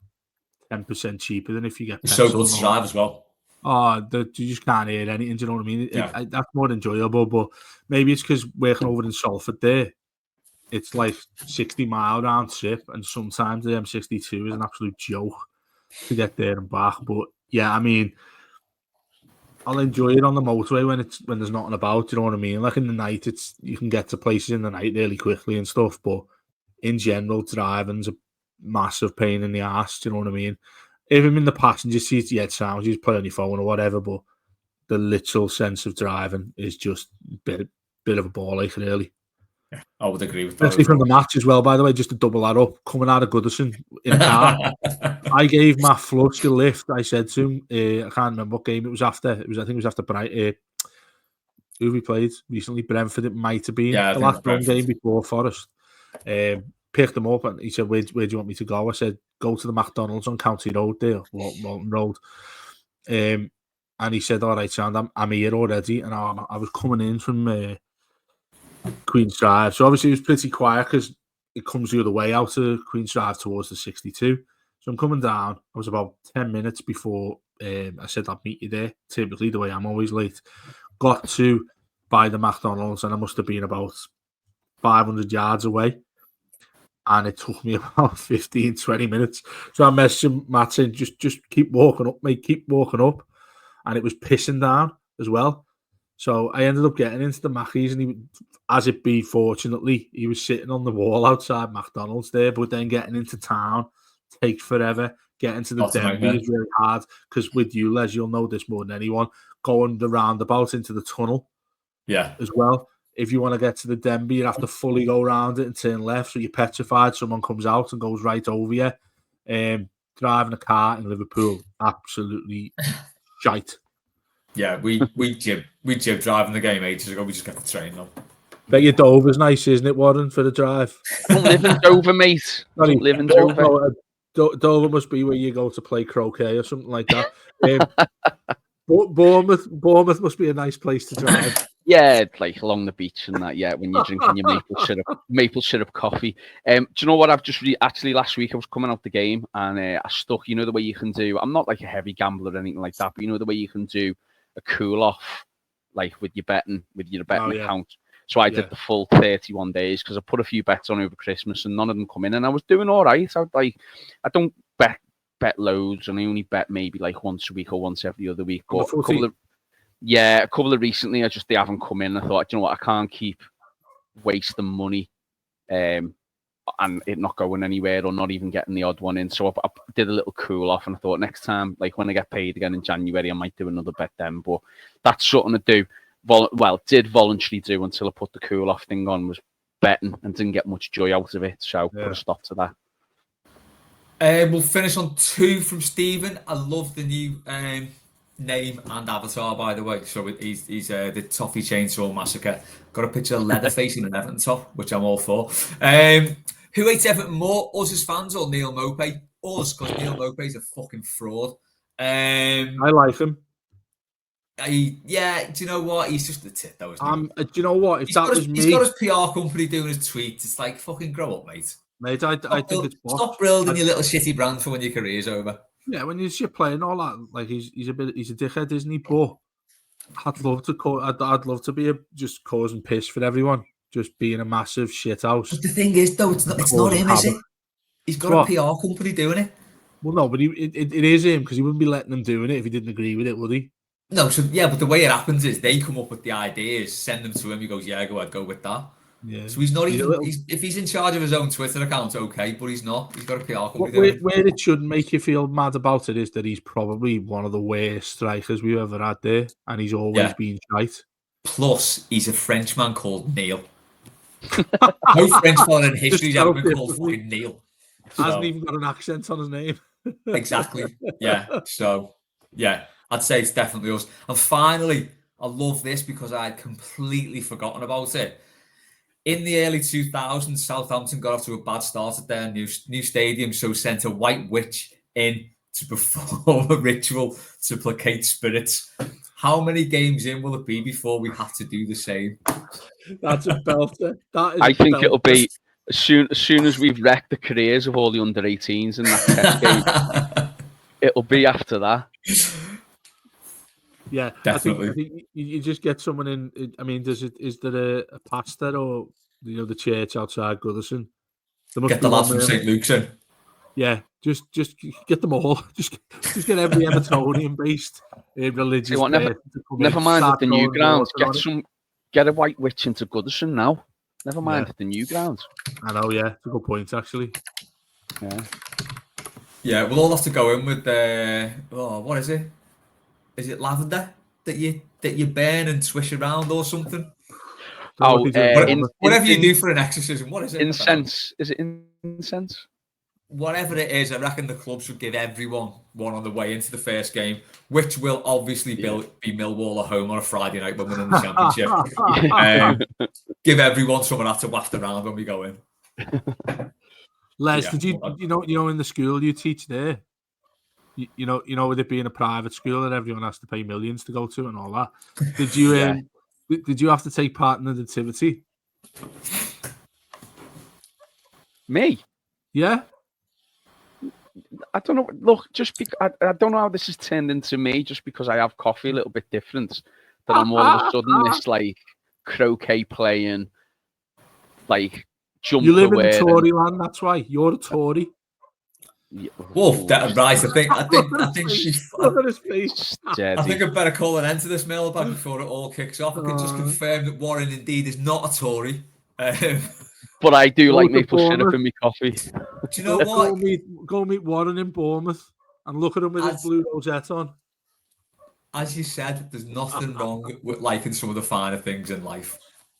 Speaker 3: 10% cheaper than if you get
Speaker 1: petrol. So good to drive as well.
Speaker 3: Oh, you just can't hear anything. Do you know what I mean? That's more enjoyable. But maybe it's because working over in Salford there, it's like 60 mile round trip, and sometimes the M62 is an absolute joke to get there and back. But yeah, I mean, I'll enjoy it on the motorway when there's nothing about. You know what I mean? Like in the night, you can get to places in the night really quickly and stuff. But in general, driving's a massive pain in the ass. Do you know what I mean? If I'm in the passenger seat, yeah, it sounds you just play on your phone or whatever. But the literal sense of driving is just a bit of a ball ache, really.
Speaker 1: Yeah, I would agree with that.
Speaker 3: Especially from the match as well, by the way, just to double that up. Coming out of Goodison in a car, I gave Matt Flush a lift. I said to him, I can't remember what game it was after. I think it was after who we played recently, Brentford. It might have been the last home game before Forest. Picked him up and he said, where do you want me to go? I said, go to the McDonald's on County Road there, Walton Road. And he said, all right, Sand, I'm here already. And I was coming in from Queen's Drive. So obviously it was pretty quiet because it comes the other way out of Queen's Drive towards the 62. So I'm coming down. I was about 10 minutes before I said I'd meet you there. Typically the way I'm always late. Got to by the McDonald's and I must have been about 500 yards away. And it took me about 15, 20 minutes. So I messaged Matt saying, just keep walking up, mate, keep walking up. And it was pissing down as well. So I ended up getting into the Mackies, and as it be, fortunately, he was sitting on the wall outside McDonald's there, but then getting into town takes forever. Getting to the Denby is really hard, because with you, Les, you'll know this more than anyone, going the roundabout into the tunnel as well. If you want to get to the Denby, you have to fully go around it and turn left, so you're petrified. Someone comes out and goes right over you. Driving a car in Liverpool, absolutely shite.
Speaker 1: Yeah, we jib driving the game ages ago. We just got the train now.
Speaker 3: Bet your Dover's nice, isn't it, Warren, for the drive?
Speaker 2: I don't live in Dover, mate. I don't live in Dover.
Speaker 3: Dover must be where you go to play croquet or something like that. Bournemouth must be a nice place to drive.
Speaker 2: Yeah, like along the beach and that. Yeah, when you're drinking your maple syrup coffee. Do you know what? I've just actually last week I was coming out the game and I stuck. You know the way you can do. I'm not like a heavy gambler or anything like that, but you know the way you can do a cool off, like with your betting account. So I did the full 31 days because I put a few bets on over Christmas and none of them come in, and I was doing all right. I don't bet loads, and I only bet maybe like once a week or once every other week. But a couple of recently, they haven't come in. I thought, you know what, I can't keep wasting money and it not going anywhere or not even getting the odd one in. So I did a little cool off, and I thought next time, like when I get paid again in January, I might do another bet then. But that's something to do. Did voluntarily do until I put the cool off thing on, was betting and didn't get much joy out of it. So put a stop to that.
Speaker 1: We'll finish on 2 from Stephen. I love the new name and avatar, by the way. So he's the Toffee Chainsaw Massacre. Got a picture of Leatherface in an Everton top, which I'm all for. Who hates Everton more, us as fans or Neil Mopey? Us, because Neil Mopey's a fucking fraud.
Speaker 3: I like him.
Speaker 1: Do you know what? He's just the tit, though, isn't he?
Speaker 3: Do you know what? If that was me...
Speaker 1: He's got his PR company doing his tweets. It's like, fucking grow up, mate.
Speaker 3: Mate, I think it's...
Speaker 1: Stop building your little shitty brand for when your career's over.
Speaker 3: Yeah, when you're playing all that, like he's a dickhead, isn't he? But I'd love to be just causing piss for everyone, just being a massive shit house.
Speaker 1: But the thing is, though, it's not him, is it? He's got a PR company doing it.
Speaker 3: Well, no, but it is him, because he wouldn't be letting them doing it if he didn't agree with it, would he?
Speaker 1: No, but the way it happens is they come up with the ideas, send them to him. He goes, "Yeah, I'd go with that." Yeah. So he's not if he's in charge of his own Twitter account, okay, but he's not. He's got a PR company.
Speaker 3: Where it shouldn't make you feel mad about it is that he's probably one of the worst strikers we've ever had there, and he's always been shite.
Speaker 1: Plus, he's a Frenchman called Neil. No Frenchman in history's ever been called fucking Neil.
Speaker 3: Hasn't even got an accent on his name.
Speaker 1: Exactly. Yeah. So, yeah. I'd say it's definitely us. And finally, I love this because I had completely forgotten about it. In the early 2000s, Southampton got off to a bad start at their new stadium, so sent a white witch in to perform a ritual to placate spirits. How many games in will it be before we have to do the same?
Speaker 3: That's a belter.
Speaker 2: I think it'll be as soon as we've wrecked the careers of all the under-18s in that test game. It'll be after that.
Speaker 3: Yeah,
Speaker 1: definitely.
Speaker 3: I think you just get someone in. I mean, is there a pastor or the church outside Goodison?
Speaker 1: Get the lads from St. Luke's in.
Speaker 3: Yeah, just get them all. Just get every Evertonian based religious.
Speaker 2: Never mind at the new grounds. Get a white witch into Goodison now. Never mind at the new grounds.
Speaker 3: I know. Yeah, it's a good point actually.
Speaker 1: Yeah, we'll all have to go in with what is it? Is it lavender that you burn and swish around or something? Whatever you do for an exorcism. What is it?
Speaker 2: Incense. Is it incense?
Speaker 1: Whatever it is, I reckon the club should give everyone one on the way into the first game, which will obviously be Millwall at home on a Friday night when we're in the Championship. Give everyone some of that to waft around when we go in.
Speaker 3: Les, did you know in the school you teach there? You know, with it being a private school that everyone has to pay millions to go to and all that. Did you did you have to take part in the nativity?
Speaker 2: Me?
Speaker 3: Yeah.
Speaker 2: I don't know. Look, I don't know how this has turned into me just because I have coffee a little bit different. That I'm all of a sudden this like croquet playing, like jumper.
Speaker 3: You live in Tory land, that's why you're a Tory.
Speaker 1: Wolf, that right. I think.
Speaker 3: Look at his face.
Speaker 1: I think I better call an end to this mailbag before it all kicks off. I can just confirm that Warren indeed is not a Tory.
Speaker 2: But I do like maple syrup in my coffee.
Speaker 1: Do you know what?
Speaker 3: Go meet Warren in Bournemouth and look at him with his blue rosette on.
Speaker 1: As you said, there's nothing wrong with liking some of the finer things in life.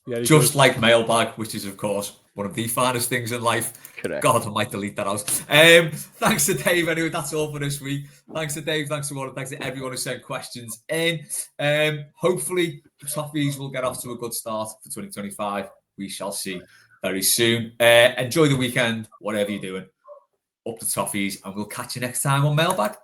Speaker 3: Yeah,
Speaker 1: just like Mailbag, which is, of course, one of the finest things in life.
Speaker 2: Correct.
Speaker 1: God, I might delete that out. Thanks to Dave. Anyway, that's all for this week. Thanks to Dave. Thanks to Warren. Thanks to everyone who sent questions in. Hopefully, the Toffees will get off to a good start for 2025. We shall see very soon. Enjoy the weekend, whatever you're doing. Up the Toffees, and we'll catch you next time on Mailbag.